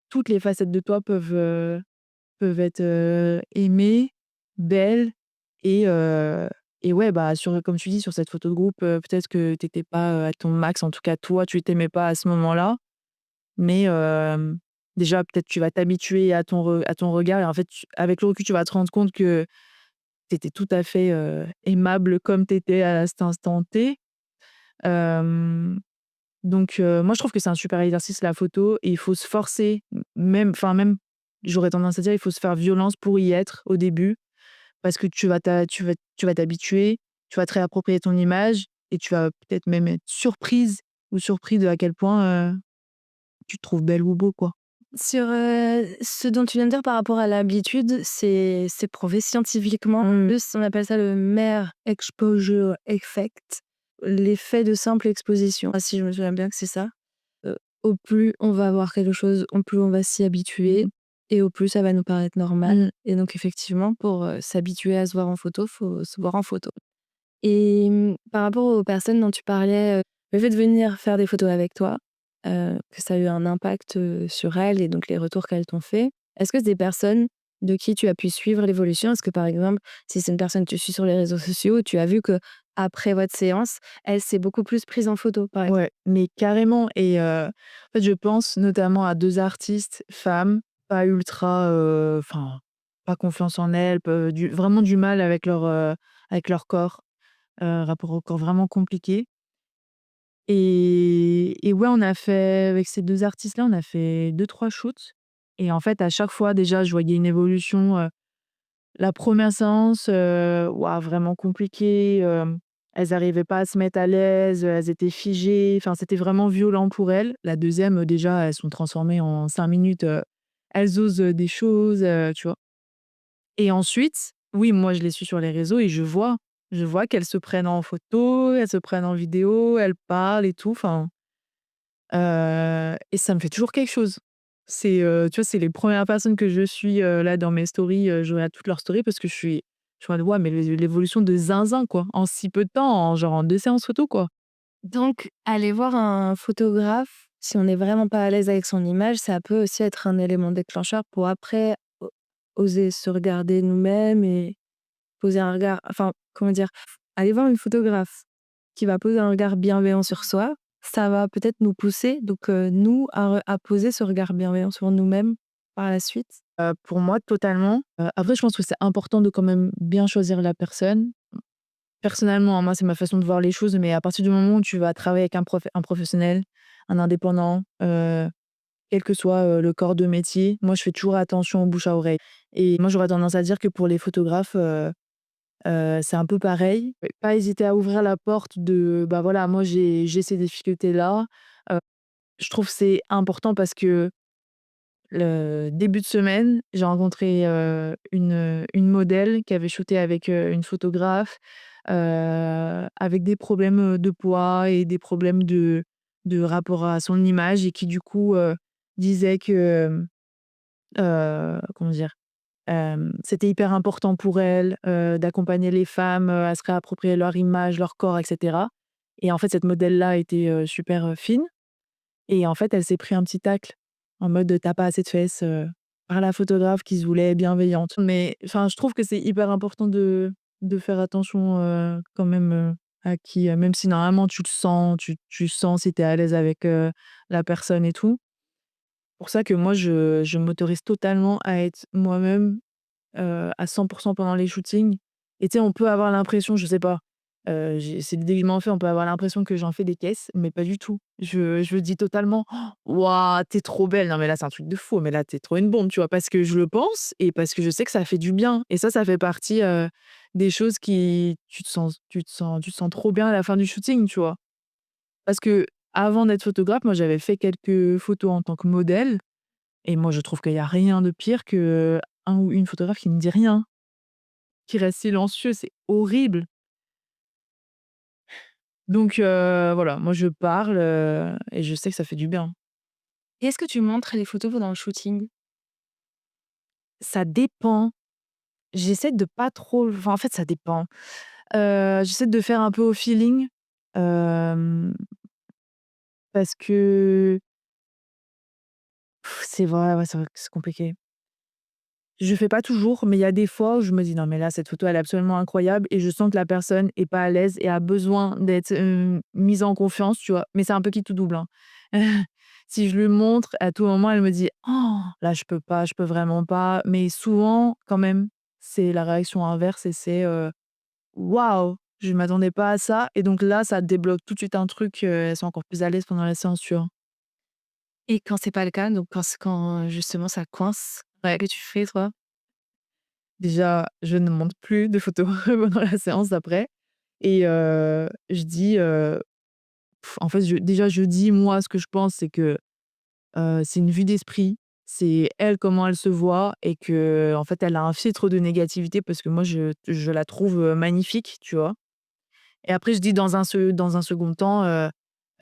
toutes les facettes de toi peuvent être, aimées, belles et ouais, bah, comme tu dis, sur cette photo de groupe, peut-être que tu étais pas, à ton max. En tout cas, toi, tu t'aimais pas à ce moment-là. Mais déjà, peut-être tu vas t'habituer à ton regard et en fait, avec le recul, tu vas te rendre compte que tu étais tout à fait, aimable comme tu étais à cet instant T. Hem, donc moi, je trouve que c'est un super exercice la photo et il faut se forcer, même j'aurais tendance à dire, il faut se faire violence pour y être au début parce que tu vas t'habituer, tu vas te réapproprier ton image et tu vas peut-être même être surprise ou surpris de à quel point, tu te trouves belle ou beau, quoi. Sur, ce dont tu viens de dire par rapport à l'habitude, c'est prouvé scientifiquement. En Mmh. plus, on appelle ça le Mere Exposure Effect, l'effet de simple exposition. Ah si je me souviens bien que c'est ça. Au plus on va voir quelque chose, au plus on va s'y habituer et au plus ça va nous paraître normal Mmh. et donc effectivement pour, s'habituer à se voir en photo, faut se voir en photo et par rapport aux personnes dont tu parlais, le fait de venir faire des photos avec toi, que ça a eu un impact, sur elles et donc les retours qu'elles t'ont fait. Est-ce que c'est des personnes de qui tu as pu suivre l'évolution? Est-ce que par exemple, si c'est une personne que tu suis sur les réseaux sociaux, tu as vu que après votre séance, elle s'est beaucoup plus prise en photo, par exemple? Ouais, mais carrément et en fait, je pense notamment à 2 artistes femmes, pas ultra, enfin, pas confiance en elles, vraiment du mal avec leur corps, rapport au corps vraiment compliqué et ouais, on a fait avec ces 2 artistes-là, on a fait 2 3 shoots et en fait, à chaque fois, déjà, je voyais une évolution, la première séance, waouh, vraiment compliquée, elles arrivaient pas à se mettre à l'aise, elles étaient figées, enfin, c'était vraiment violent pour elles. La deuxième, déjà, elles sont transformées en 5 minutes, elles osent, des choses, tu vois? Et ensuite, oui, moi, je les suis sur les réseaux et je vois qu'elles se prennent en photo, elles se prennent en vidéo, elles parlent et tout, enfin, et ça me fait toujours quelque chose. Tu vois, c'est les premières personnes que je suis, là, dans mes stories, je regarde toutes leurs stories parce que je suis en mode: «Waouh, mais l'évolution de zinzin, quoi, en si peu de temps, en genre en 2 séances photo, quoi». Donc aller voir un photographe, si on n'est vraiment pas à l'aise avec son image, ça peut aussi être un élément déclencheur pour après oser se regarder nous-mêmes et poser un regard enfin, comment dire? Aller voir une photographe qui va poser un regard bienveillant sur soi, ça va peut-être nous pousser donc nous à poser ce regard bienveillant sur nous-mêmes par la suite. Pour moi, totalement. Après, je pense que c'est important de quand même bien choisir la personne. Personnellement, hein, moi, c'est ma façon de voir les choses, mais à partir du moment où tu vas travailler avec un professionnel, un indépendant, quel que soit, le corps de métier, moi, je fais toujours attention au bouche à oreille et moi, j'aurais tendance à dire que pour les photographes, c'est un peu pareil. Pas hésiter à ouvrir la porte de: «Bah, voilà, moi, j'ai ces difficultés-là». Heu, je trouve que c'est important parce que le début de semaine, j'ai rencontré, une modèle qui avait shooté avec, une photographe, avec des problèmes, de poids et des problèmes de rapport à son image et qui du coup, disait que, comment dire? C'était hyper important pour elle, d'accompagner les femmes, à se réapproprier leur image, leur corps et cetera et en fait, cette modèle-là était, super, fine et en fait, elle s'est pris un petit tacle en mode, «Tu pas assez de fesses», par la photographe qui se voulait bienveillante. Mais enfin, je trouve que c'est hyper important de faire attention, quand même, à qui, même si normalement tu le sens, tu sens si tu es à l'aise avec, la personne et tout. Pour ça que moi je m'autorise totalement à être moi-même, à 100 pendant les shootings et tu sais, on peut avoir l'impression, je sais pas, c'est l'idée que je m'en fais, on peut avoir l'impression que j'en fais des caisses, mais pas du tout. Je le dis totalement: «Waouh, tu trop belle!» Non, mais là, c'est un truc de fou, mais là, t'es trop une bombe, tu vois? Parce que je le pense et parce que je sais que ça fait du bien et ça fait partie, des choses qui tu te sens trop bien à la fin du shooting, tu vois? Parce qu'avant d'être photographe, moi, j'avais fait quelques photos en tant que modèle et moi, je trouve qu'il y a rien de pire que un ou une photographe qui ne dit rien. Qui reste silencieux, c'est horrible. Donc voilà, moi je parle, et je sais que ça fait du bien. Et est-ce que tu montres les photos pendant le shooting? Ça dépend. J'essaie de pas trop enfin, en fait, ça dépend. J'essaie de faire un peu au feeling, hem, parce que c'est vrai, ouais, c'est vrai que c'est compliqué. Je fais pas toujours, mais il y a des fois où je me dis: «Non mais là, cette photo, elle est absolument incroyable» et je sens que la personne est pas à l'aise et a besoin d'être, mise en confiance, tu vois? Mais c'est un peu qui tout double, hein. Si je lui montre, à tout moment, elle me dit: «Oh, là, je peux pas, je peux vraiment pas». Mais souvent, quand même, c'est la réaction inverse et c'est, «Waouh, je m'attendais pas à ça» et donc là, ça débloque tout de suite un truc, elles sont encore plus à l'aise pendant la séance, tu vois? Et quand c'est pas le cas, donc quand justement ça coince, Ouais. que tu fais toi? Déjà, je ne monte plus de photos pendant la séance d'après et je dis, en fait, je dis moi ce que je pense, c'est que, c'est une vue d'esprit. C'est elle, comment elle se voit et qu'en fait, elle a un filtre de négativité parce que moi je la trouve, magnifique, tu vois? Et après je dis dans un second temps,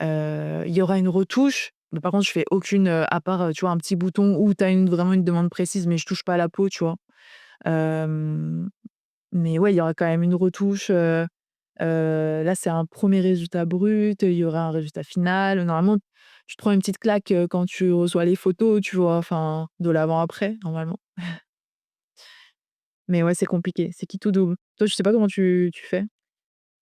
il y aura une retouche, Mais par contre, je fais aucune, à part, tu vois, un petit bouton où tu as vraiment une demande précise, mais je touche pas à la peau, tu vois? Hem, mais ouais, il y aura quand même une retouche, là, c'est un premier résultat brut, il y aura un résultat final. Normalement, tu te prends une petite claque, quand tu reçois les photos, tu vois? Enfin, de l'avant-après, normalement. Mais ouais, c'est compliqué, c'est qui tout double. Toi, je sais pas comment tu fais?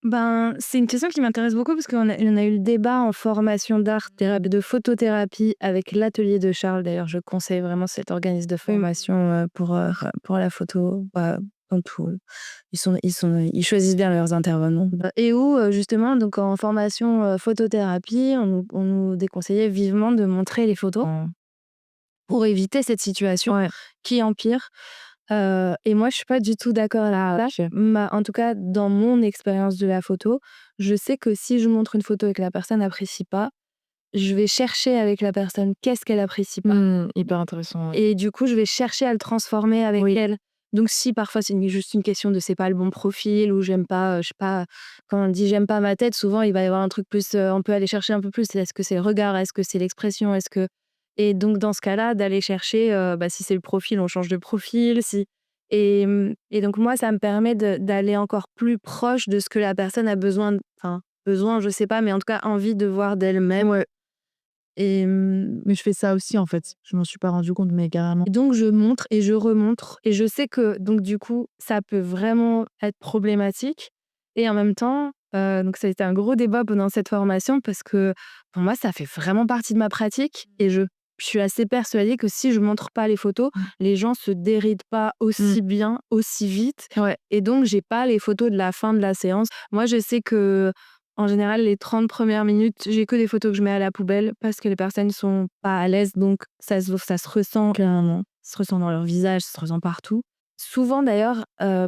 Ben, c'est une question qui m'intéresse beaucoup parce qu'on a eu le débat en formation d'art thérapie de photothérapie avec l'atelier de Charles. D'ailleurs, je conseille vraiment cet organisme de formation, pour la photo, bah, dans tout. Ils choisissent bien leurs intervenants. Et où, justement, donc en formation, photothérapie, on nous déconseillait vivement de montrer les photos Mmh. pour éviter cette situation Ouais. qui empire. Et moi, je suis pas du tout d'accord là. OK. En tout cas, dans mon expérience de la photo, je sais que si je montre une photo et que la personne n'apprécie pas, je vais chercher avec la personne qu'est-ce qu'elle apprécie pas. Hyper intéressant, ouais. Et du coup, je vais chercher à le transformer avec Oui. elle. Donc si parfois c'est juste une question de c'est pas le bon profil ou j'aime pas, je sais pas, quand on dit j'aime pas ma tête, souvent il va y avoir un truc plus, on peut aller chercher un peu plus. Est-ce que c'est le regard? Est-ce que c'est l'expression? Est-ce que et donc dans ce cas-là, d'aller chercher, bah, si c'est le profil, on change de profil, si et donc moi, ça me permet d'aller encore plus proche de ce que la personne a besoin enfin, besoin, je sais pas, mais en tout cas envie de voir d'elle-même Ouais, et mais je fais ça aussi, en fait. Je m'en suis pas rendu compte, mais carrément. et donc je montre et je remontre et je sais que donc du coup, ça peut vraiment être problématique et en même temps, donc ça a été un gros débat pendant cette formation parce que pour moi, ça fait vraiment partie de ma pratique et je suis assez persuadée que si je montre pas les photos, Mmh. les gens se dérident pas Mmh. aussi bien, aussi vite Ouais. et donc j'ai pas les photos de la fin de la séance. Moi, je sais que en général, les 30 premières minutes, j'ai que des photos que je mets à la poubelle parce que les personnes sont pas à l'aise, donc ça se ressent clairement. Ça se ressent dans leur visage, ça se ressent partout. Souvent d'ailleurs, je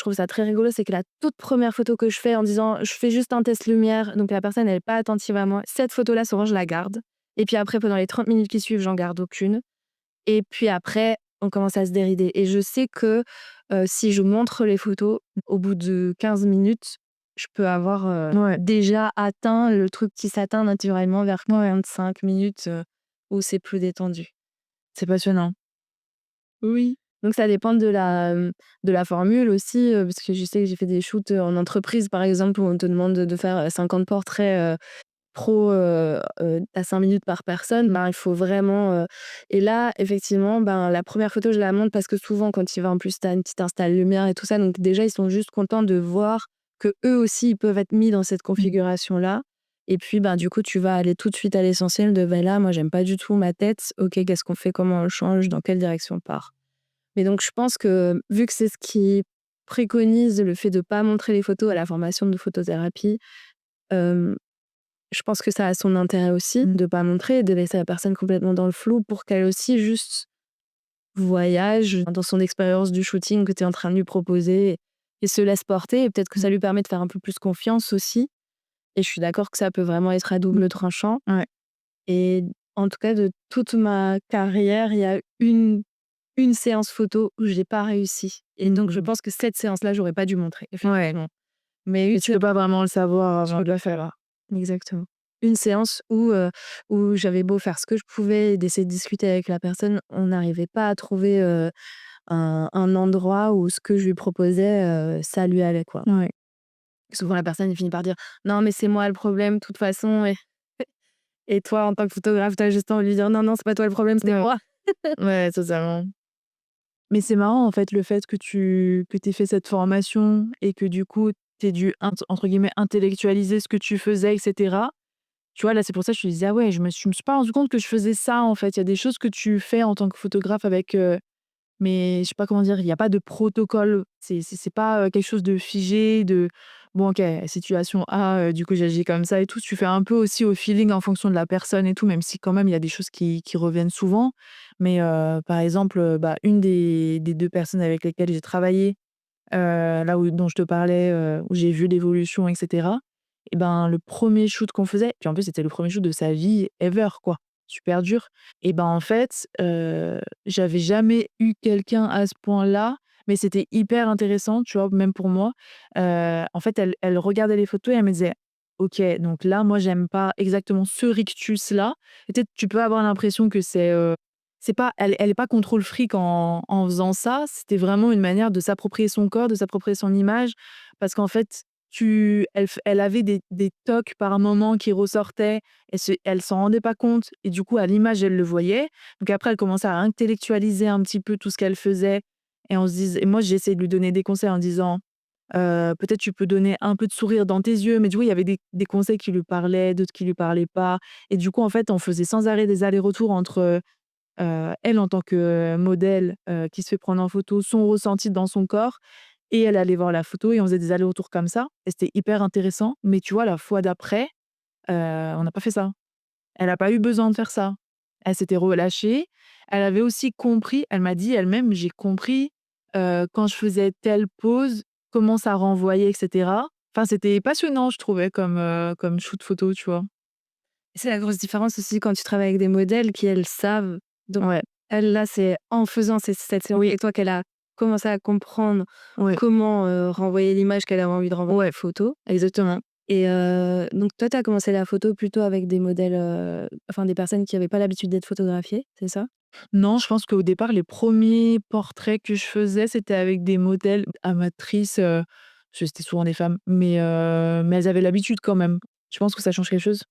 trouve ça très rigolo, c'est que la toute première photo que je fais en disant: «Je fais juste un test lumière», donc la personne elle est pas attentive à moi. Cette photo-là, souvent je la garde et puis après pendant les 30 minutes qui suivent, j'en garde aucune et puis après, on commence à se dérider et je sais que, si je montre les photos, au bout de 15 minutes, je peux avoir, Ouais. déjà atteint le truc qui s'atteint naturellement vers Ouais. 25 minutes, où c'est plus détendu. C'est passionnant. Oui. Donc ça dépend de la formule aussi, parce que je sais que j'ai fait des shoots, en entreprise, par exemple, où on te demande de faire, 50 portraits, pro, à 5 minutes par personne, ben, il faut vraiment, et là, effectivement, ben, la première photo, je la montre parce que souvent, quand tu vas en plus, tu as une petite install lumière et tout ça, donc déjà, ils sont juste contents de voir que eux aussi, ils peuvent être mis dans cette Mmh. configuration-là et puis, ben, du coup, tu vas aller tout de suite à l'essentiel de: «Ben, là, moi, j'aime pas du tout ma tête. OK, qu'est-ce qu'on fait? Comment on le change? Dans quelle direction on part?» Mais donc je pense que, vu que c'est ce qui préconise le fait de pas montrer les photos à la formation de photothérapie, hem je pense que ça a son intérêt aussi Mmh. de pas montrer, de laisser la personne complètement dans le flou pour qu'elle aussi juste voyage dans son expérience du shooting que tu es en train de lui proposer et se laisse porter et peut-être que ça Mmh. lui permet de faire un peu plus confiance aussi et je suis d'accord que ça peut vraiment être à Mmh. double tranchant Ouais. et en tout cas de toute ma carrière, il y a une séance photo où j'ai pas réussi et donc je Mmh. pense que cette séance-là, j'aurais pas dû montrer Ouais. effectivement. Mais Et une tu peux pas vraiment le savoir Je avant peux de le faire. exactement. Une séance où j'avais beau faire ce que je pouvais et d'essayer de discuter avec la personne, on n'arrivait pas à trouver, un endroit où ce que je lui proposais, ça lui allait, quoi. Ouais. Souvent la personne, elle finit par dire: «Non, mais c'est moi le problème, de toute façon» et toi, en tant que photographe, tu as juste envie de lui dire: «Non, non, c'est pas toi le problème, c'est Ouais. moi». Ouais, totalement. Mais c'est marrant, en fait, le fait que tu fait cette formation et que du coup, tu aies dû entre guillemets «intellectualiser» ce que tu faisais et cetera. Tu vois, là, c'est pour ça que je te disais: «Ah ouais, je me suis pas rendu compte que je faisais ça, en fait». Il y a des choses que tu fais en tant que photographe avec, mais je sais pas comment dire, il y a pas de protocole. C'est pas, quelque chose de figé, de bon OK, situation A, du coup j'agis comme ça et tout. Tu fais un peu aussi au feeling en fonction de la personne et tout, même si quand même il y a des choses qui reviennent souvent. Mais, par exemple, bah, une des 2 personnes avec lesquelles j'ai travaillé, là où dont je te parlais, où j'ai vu l'évolution et cetera et ben, le premier shoot qu'on faisait puis en plus c'était le premier shoot de sa vie ever quoi, super dur et ben, en fait, j'avais jamais eu quelqu'un à ce point-là, mais c'était hyper intéressant, tu vois? Même pour moi. En fait, elle regardait les photos et elle me disait: OK, donc là, moi, j'aime pas exactement ce rictus-là. Peut-être tu peux avoir l'impression que c'est pas elle est pas contrôle fric en faisant ça. C'était vraiment une manière de s'approprier son corps, de s'approprier son image parce qu'en fait, elle avait des tocs par moment qui ressortaient. Elle s'en rendait pas compte et du coup, à l'image, elle le voyait. Donc après, elle commençait à intellectualiser un petit peu tout ce qu'elle faisait et moi, j'ai essayé de lui donner des conseils en disant peut-être tu peux donner un peu de sourire dans tes yeux, mais du coup, il y avait des conseils qui lui parlaient, d'autres qui lui parlaient pas et du coup, en fait, on faisait sans arrêt des allers-retours entre, elle en tant que modèle, qui se fait prendre en photo, son ressenti dans son corps et elle allait voir la photo et on faisait des allers-retours comme ça et c'était hyper intéressant. Mais tu vois, la fois d'après, on n'a pas fait ça. Elle a pas eu besoin de faire ça. Elle s'était relâchée. Elle avait aussi compris, elle m'a dit elle-même: «J'ai compris, quand je faisais telle pose, comment ça renvoyait et cetera». Enfin, c'était passionnant, je trouvais comme shoot photo, tu vois? C'est la grosse différence aussi quand tu travailles avec des modèles qui, elles, savent. Donc Ouais, elle, là, c'est en faisant cette séance oui, avec toi qu'elle a commencé à comprendre ouais, comment, renvoyer l'image qu'elle avait envie de renvoyer ouais, en photo. exactement. Et donc toi, tu as commencé la photo plutôt avec des modèles, enfin des personnes qui avaient pas l'habitude d'être photographiées, c'est ça? Non, je pense qu'au départ, les premiers portraits que je faisais, c'était avec des modèles amatrices, c'était souvent des femmes, mais elles avaient l'habitude quand même. Tu penses que ça change quelque chose?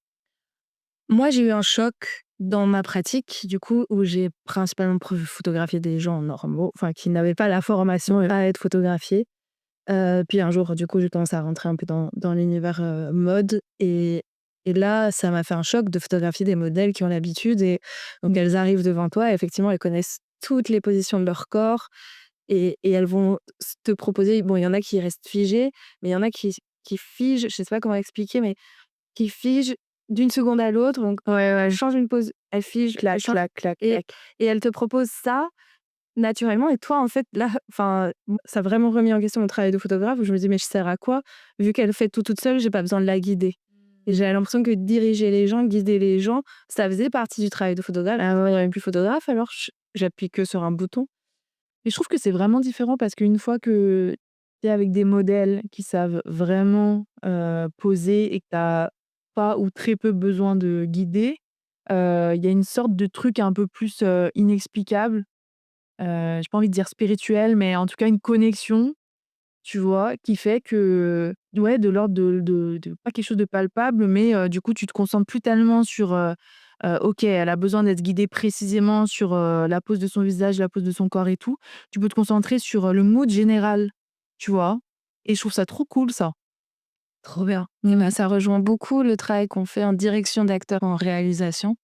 Moi, j'ai eu un choc dans ma pratique, du coup, où j'ai principalement photographié des gens normaux, enfin qui n'avaient pas la formation Ouais. à être photographiés. Puis un jour, du coup, j'ai commencé à rentrer un peu dans l'univers, mode et là, ça m'a fait un choc de photographier des modèles qui ont l'habitude et donc elles arrivent devant toi et effectivement, elles connaissent toutes les positions de leur corps et elles vont te proposer bon, il y en a qui restent figées, mais il y en a qui figent, je sais pas comment expliquer, mais qui figent d'une seconde à l'autre, donc Ouais, elle ouais. change une pose, elle fige, elle Clac, change clac, clac, et clac. et elle te propose ça naturellement et toi, en fait, là, enfin, ça a vraiment remis en question mon travail de photographe où je me dis: «Mais je sers à quoi? Vu qu'elle fait tout toute seule, j'ai pas besoin de la guider» et j'avais l'impression que diriger les gens, guider les gens, ça faisait partie du travail de photographe. Ah ouais, même plus photographe alors j'appuie que sur un bouton. Mais je trouve que c'est vraiment différent parce qu'une fois que tu es avec des modèles qui savent vraiment, poser et que tu as pas ou très peu besoin de guider, il y a une sorte de truc un peu plus, inexplicable, j'ai pas envie de dire spirituel, mais en tout cas une connexion, tu vois? Qui fait que ouais, de l'ordre de pas quelque chose de palpable, mais du coup, tu te concentres plus tellement sur, OK, elle a besoin d'être guidée précisément sur, la pose de son visage, la pose de son corps et tout. Tu peux te concentrer sur, le mood général, tu vois? Et je trouve ça trop cool ça. Trop bien. Bah, ça rejoint beaucoup le travail qu'on fait en direction d'acteur en réalisation,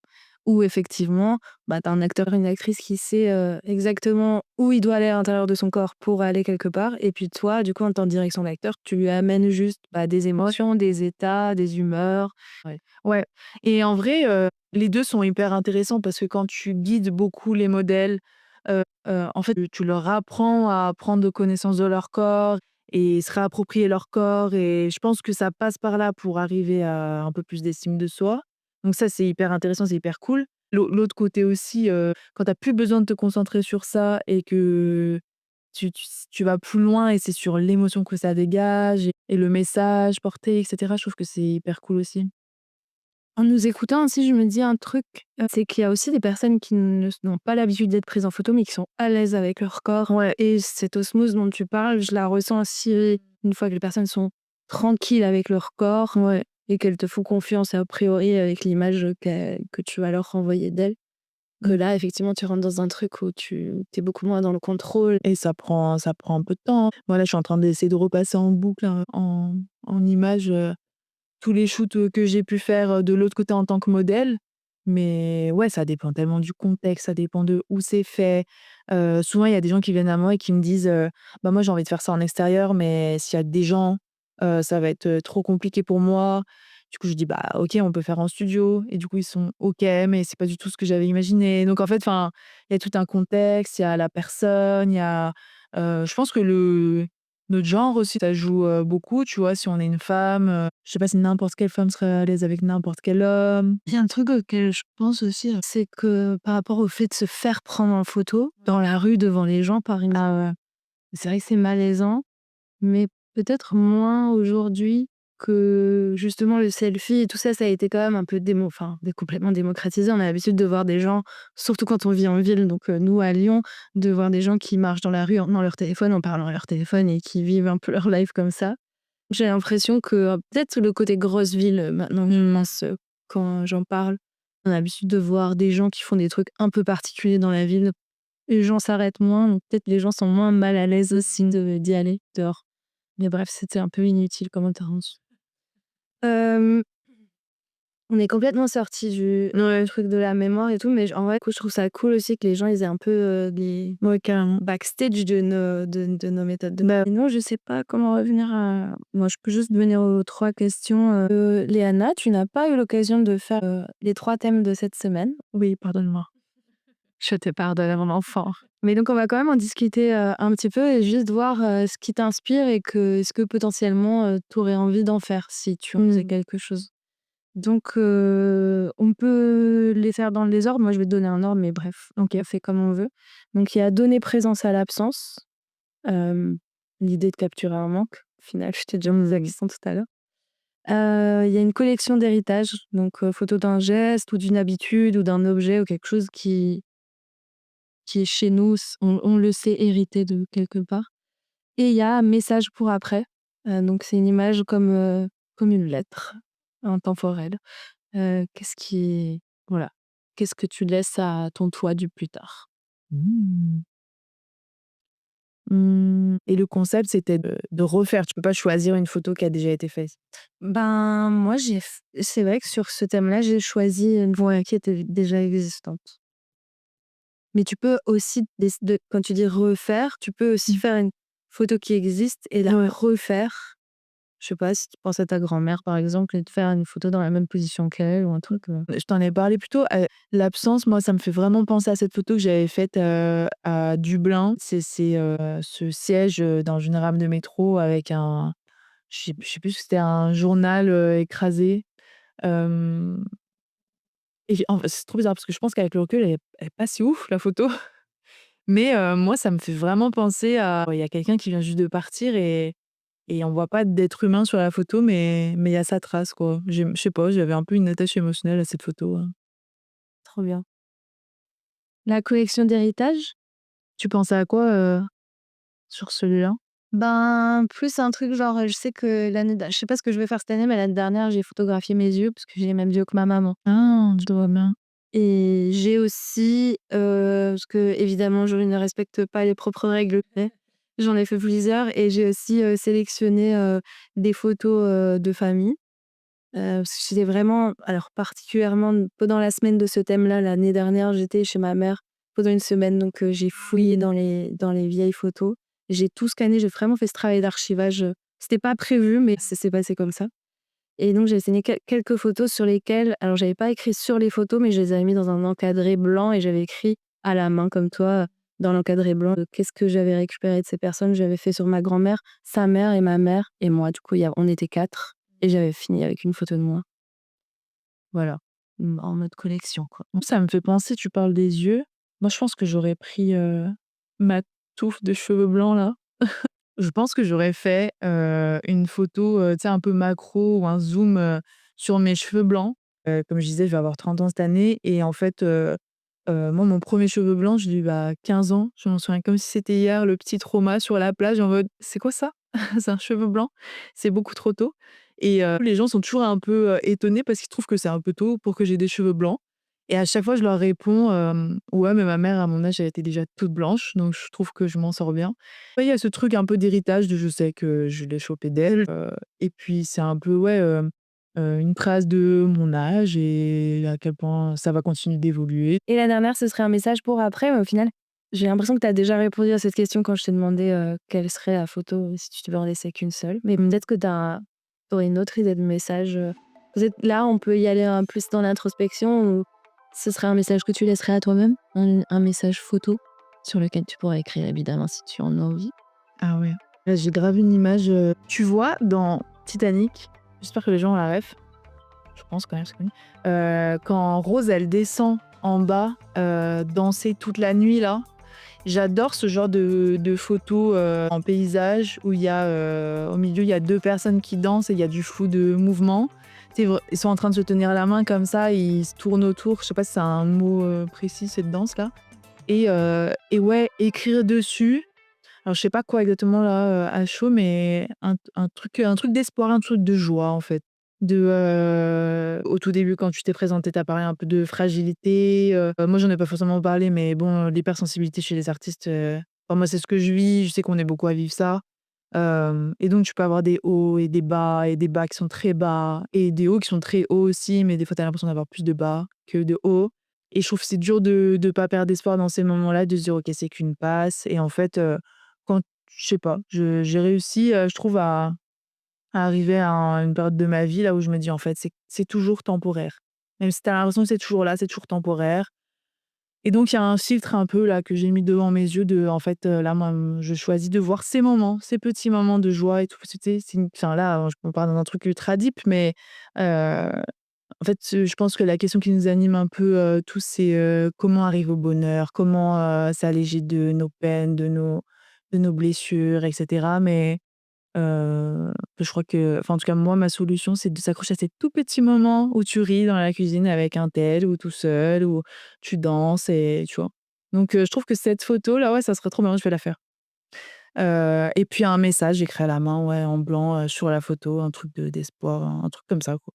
où effectivement, bah, tu as un acteur, une actrice qui sait, exactement où il doit aller à l'intérieur de son corps pour aller quelque part et puis toi, du coup, en tant que direction d'acteur, tu lui amènes juste, bah, des Ouais. émotions, des états, des humeurs. Ouais. Ouais et en vrai, les 2 sont hyper intéressants parce que quand tu guides beaucoup les modèles, en fait, tu leur apprends à prendre connaissance de leur corps et se réapproprier leur corps et je pense que ça passe par là pour arriver à un peu plus d'estime de soi. Donc ça, c'est hyper intéressant, c'est hyper cool. L'autre côté aussi, quand tu as plus besoin de te concentrer sur ça et que tu vas plus loin et c'est sur l'émotion que ça dégage et le message porté et cetera, je trouve que c'est hyper cool aussi. En nous écoutant aussi, je me dis un truc, c'est qu'il y a aussi des personnes qui n'ont pas l'habitude d'être prises en photo, mais qui sont à l'aise avec leur corps Ouais. et cette osmose dont tu parles, je la ressens aussi une fois que les personnes sont tranquilles avec leur corps Ouais et qu'elles te font confiance a priori avec l'image, que tu vas leur renvoyer d'elles. Que là, effectivement, tu rentres dans un truc où tu es beaucoup moins dans le contrôle. et ça prend un peu de temps, hein. Voilà, je suis en train d'essayer de repasser en boucle, en images, tous les shoots, que j'ai pu faire, de l'autre côté en tant que modèle. Mais ouais, ça dépend tellement du contexte, ça dépend de où c'est fait. Souvent, il y a des gens qui viennent à moi et qui me disent, «Bah, moi, j'ai envie de faire ça en extérieur, mais s'il y a des gens, ça va être, trop compliqué pour moi». Du coup, je dis: «Bah, OK, on peut faire en studio» et du coup, ils sont: «OK, mais c'est pas du tout ce que j'avais imaginé». Donc en fait, enfin, il y a tout un contexte, il y a la personne, il y a, je pense que notre genre aussi, ça joue, beaucoup, tu vois? Si on est une femme, je sais pas si n'importe quelle femme serait à l'aise avec n'importe quel homme. Il y a un truc auquel je pense aussi, c'est que par rapport au fait de se faire prendre en photo dans la rue devant les gens, par exemple, Ah ouais. c'est vrai que c'est malaisant, mais peut-être moins aujourd'hui que justement le selfie et tout ça, ça a été quand même un peu complètement démocratisé. On a l'habitude de voir des gens, surtout quand on vit en ville, donc nous à Lyon, de voir des gens qui marchent dans la rue dans leur téléphone, en parlant à leur téléphone et qui vivent un peu leur life comme ça. J'ai l'impression que peut-être le côté grosse ville, maintenant que je pense, quand j'en parle, on a l'habitude de voir des gens qui font des trucs un peu particuliers dans la ville. Les gens s'arrêtent moins, donc peut-être les gens sont moins mal à l'aise aussi d'y aller dehors. Mais bref, c'était un peu inutile comme intervention. Hem, on est complètement sortis du Ouais. truc de la mémoire et tout, mais en vrai, je trouve ça cool aussi que les gens ils aient un peu, des Ouais, carrément. backstage de nos méthodes de Bah, sinon je sais pas comment revenir à moi, je peux juste venir aux 3 questions. Léana, tu n'as pas eu l'occasion de faire, les 3 thèmes de cette semaine. oui, pardonne-moi. Je te pardonne, mon enfant. Mais donc on va quand même en discuter, un petit peu et juste voir, ce qui t'inspire et ce que potentiellement, tu aurais envie d'en faire si tu en faisais quelque chose. Donc on peut les faire dans le désordre. Moi, je vais te donner un ordre, mais bref, donc on fait comme on veut. Donc il y a donner présence à l'absence, hem, l'idée de capturer un manque. Au final, je t'ai déjà posé la question tout à l'heure. Il y a une collection d'héritage, donc photo d'un geste ou d'une habitude ou d'un objet ou quelque chose qui est chez nous, on le sait hérité de quelque part. Et il y a message pour après, donc c'est une image comme une lettre intemporelle. Qu'est-ce qui voilà, qu'est-ce que tu laisses à ton toi du plus tard? Mmh. Et le concept, c'était de refaire. Tu peux pas choisir une photo qui a déjà été faite? Ben, moi c'est vrai que sur ce thème-là, j'ai choisi une voix qui était déjà existante. Mais tu peux aussi quand tu dis refaire, tu peux aussi Mmh. faire une photo qui existe et la Ouais. refaire. Je sais pas, si tu penses à ta grand-mère, par exemple, et de faire une photo dans la même position qu'elle ou un truc, Je t'en ai parlé plus tôt, l'absence, moi, ça me fait vraiment penser à cette photo que j'avais faite, à Dublin. C'est ce siège, dans une rame de métro avec je sais plus si c'était un journal, écrasé, hem et c'est trop bizarre parce que je pense qu'avec le recul, elle est pas si ouf la photo, mais moi, ça me fait vraiment penser à il y a quelqu'un qui vient juste de partir et on voit pas d'être humain sur la photo, mais il y a sa trace, quoi. Je sais pas, j'avais un peu une attache émotionnelle à cette photo, hein. trop bien. La collection d'héritage? Tu pensais à quoi, sur celui-là? Ben, plus un truc genre, je sais que je sais pas ce que je vais faire cette année, mais l'année dernière, j'ai photographié mes yeux parce que j'ai les mêmes yeux que ma maman. Ah, je vois bien. Et j'ai aussi, parce qu'évidemment je ne respecte pas les propres règles, mais j'en ai fait plusieurs et j'ai aussi, sélectionné, des photos, de famille. Parce que j'étais vraiment alors particulièrement pendant la semaine de ce thème-là, l'année dernière, j'étais chez ma mère pendant une semaine, donc j'ai fouillé dans les vieilles photos. J'ai tout scanné, j'ai vraiment fait ce travail d'archivage, c'était pas prévu, mais ça s'est passé comme ça et donc j'ai signé quelques photos sur lesquelles alors j'avais pas écrit sur les photos, mais je les avais mis dans un encadré blanc et j'avais écrit à la main comme toi, dans l'encadré blanc, qu'est-ce que j'avais récupéré de ces personnes. J'avais fait sur ma grand-mère, sa mère et ma mère et moi. Du coup, on était 4 et j'avais fini avec une photo de moi. Voilà, en mode collection, quoi. Moi, ça me fait penser, tu parles des yeux. Moi, je pense que j'aurais pris, ma touffe de cheveux blancs là. Je pense que j'aurais fait, une photo, tu sais, un peu macro ou un zoom, sur mes cheveux blancs. Comme je disais, je vais avoir 30 ans cette année et en fait, moi, mon premier cheveu blanc, je l'ai eu à 15 ans. Je m'en souviens comme si c'était hier, le petit trauma sur la plage en mode: «C'est quoi ça? C'est un cheveu blanc? C'est beaucoup trop tôt» et les gens sont toujours un peu, étonnés parce qu'ils trouvent que c'est un peu tôt pour que j'ai des cheveux blancs et à chaque fois, je leur réponds, «Ouais, mais ma mère, à mon âge, elle était déjà toute blanche, donc je trouve que je m'en sors bien». Ouais, il y a ce truc un peu d'héritage de je sais que je l'ai chopé d'elle, et puis c'est un peu, ouais, une trace de mon âge et à quel point ça va continuer d'évoluer. Et la dernière, ce serait un message pour après, mais au final, j'ai l'impression que tu as déjà répondu à cette question quand je t'ai demandé, quelle serait la photo si tu devais en laisser qu'une seule. Mais peut-être que tu aurais une autre idée de message, peut-être là, on peut y aller un plus dans l'introspection ou ce serait un message que tu laisserais à toi-même? Un message photo sur lequel tu pourrais écrire évidemment si tu en as envie. Ah ouais. Là, j'ai grave une image, tu vois dans Titanic, j'espère que les gens ont la ref, je pense quand même, c'est connu. Quand Rose, elle descend en bas, danser toute la nuit là, J'adore ce genre de photos, en paysage où il y a, au milieu, il y a 2 personnes qui dansent et il y a du flou de mouvement. Tu sais, ils sont en train de se tenir la main comme ça, ils se tournent autour. Je sais pas si c'est un mot, précis, cette danse-là et ouais, écrire dessus. Alors je sais pas quoi exactement là, à chaud, mais un truc d'espoir, un truc de joie en fait. Au tout début quand tu t'es présenté, tu as parlé un peu de fragilité, moi j'en ai pas forcément parlé, mais bon, l'hypersensibilité chez les artistes, enfin moi c'est ce que je vis, je sais qu'on est beaucoup à vivre ça, et donc tu peux avoir des hauts et des bas qui sont très bas et des hauts qui sont très hauts aussi, mais des fois tu as l'impression d'avoir plus de bas que de hauts et je trouve que c'est dur de pas perdre espoir dans ces moments-là, de se dire: «OK, c'est qu'une passe» et en fait, quand je sais pas, j'ai réussi, je trouve à arriver à une période de ma vie là où je me dis: «En fait, c'est toujours temporaire». Même si tu as l'impression que c'est toujours là, c'est toujours temporaire et donc il y a un filtre un peu là que j'ai mis devant mes yeux de en fait, là moi, je choisis de voir ces moments, ces petits moments de joie et tout. Parce que tu sais, c'est une enfin là, on parle d'un truc ultra deep mais, en fait, je pense que la question qui nous anime un peu, tous, c'est, comment arriver au bonheur? Comment, s'alléger de nos peines, de nos blessures et cetera mais je crois que enfin, en tout cas, moi, ma solution, c'est de s'accrocher à ces tout petits moments où tu ris dans la cuisine avec un tel ou tout seul, ou tu danses et tu vois? Donc je trouve que cette photo-là, ouais, ça serait trop bien, je vais la faire. Et puis un message écrit à la main, ouais, en blanc, sur la photo, un truc d'espoir, un truc comme ça, quoi.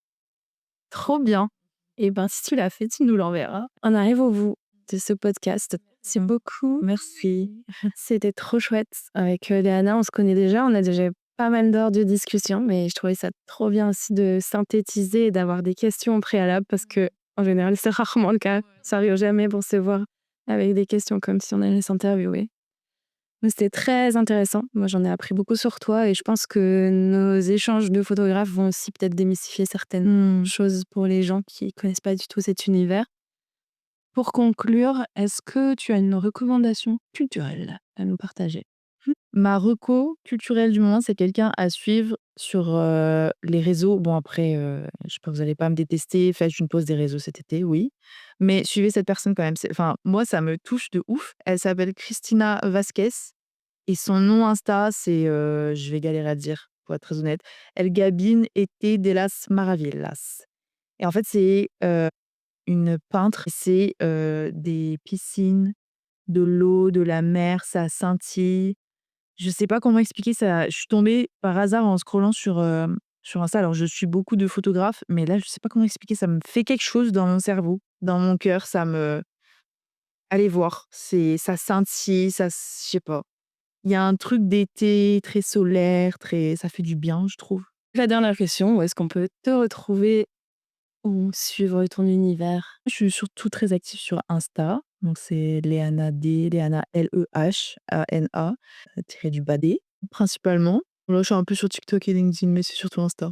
Trop bien. Et ben, si tu l'as fait, tu nous l'enverras. On arrive au bout de ce podcast. Merci beaucoup. Merci. C'était trop chouette. Avec, Léana, on se connaît déjà, on a déjà eu pas mal d'heures de discussion, mais je trouvais ça trop bien aussi de synthétiser et d'avoir des questions au préalable parce que en général, c'est rarement le cas. Ça arrive jamais pour se voir avec des questions comme si on allait s'interviewer. Mais c'était très intéressant. Moi, j'en ai appris beaucoup sur toi et je pense que nos échanges de photographes vont aussi peut-être démystifier certaines Mmh. choses pour les gens qui connaissent pas du tout cet univers. Pour conclure, est-ce que tu as une recommandation culturelle à nous partager? Ma reco culturelle du moment, c'est quelqu'un à suivre sur, les réseaux. Bon après, je sais pas, vous allez pas me détester, faites une pause des réseaux cet été, oui. Mais suivez cette personne quand même. Enfin, moi, ça me touche de ouf. Elle s'appelle Christina Vasquez et son nom Insta, c'est, je vais galérer à dire, pour être très honnête, El Gabin Ete de las Maravillas et en fait, c'est, une peintre. C'est, des piscines, de l'eau, de la mer, ça scintille. Je sais pas comment expliquer ça. Je suis tombée par hasard en scrollant sur Insta. Alors je suis beaucoup de photographes, mais là, je sais pas comment expliquer, ça me fait quelque chose dans mon cerveau, dans mon cœur, allez voir, ça scintille, je sais pas. Il y a un truc d'été très solaire, très ça fait du bien, je trouve. La dernière question, où est-ce qu'on peut te retrouver ou suivre ton univers? Je suis surtout très active sur Insta, donc c'est Léana D, Léana Lehana, tiré du bas D, principalement. Là, je suis un peu sur TikTok et LinkedIn, mais c'est surtout Insta.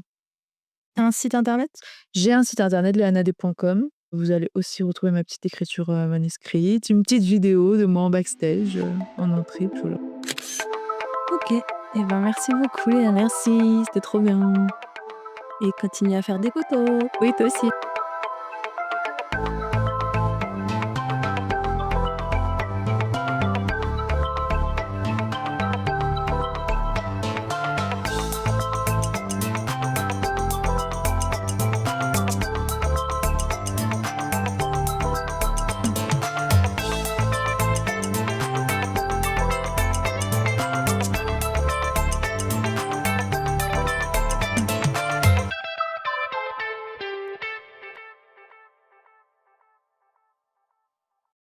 Tu un site internet? J'ai un site internet leanade.com. Vous allez aussi retrouver ma petite écriture, manuscrite, une petite vidéo de moi en backstage, en entrée, puis voilà. OK. Et ben, merci beaucoup Léana Merci, c'était trop bien. et continue à faire des photos. Oui, toi aussi.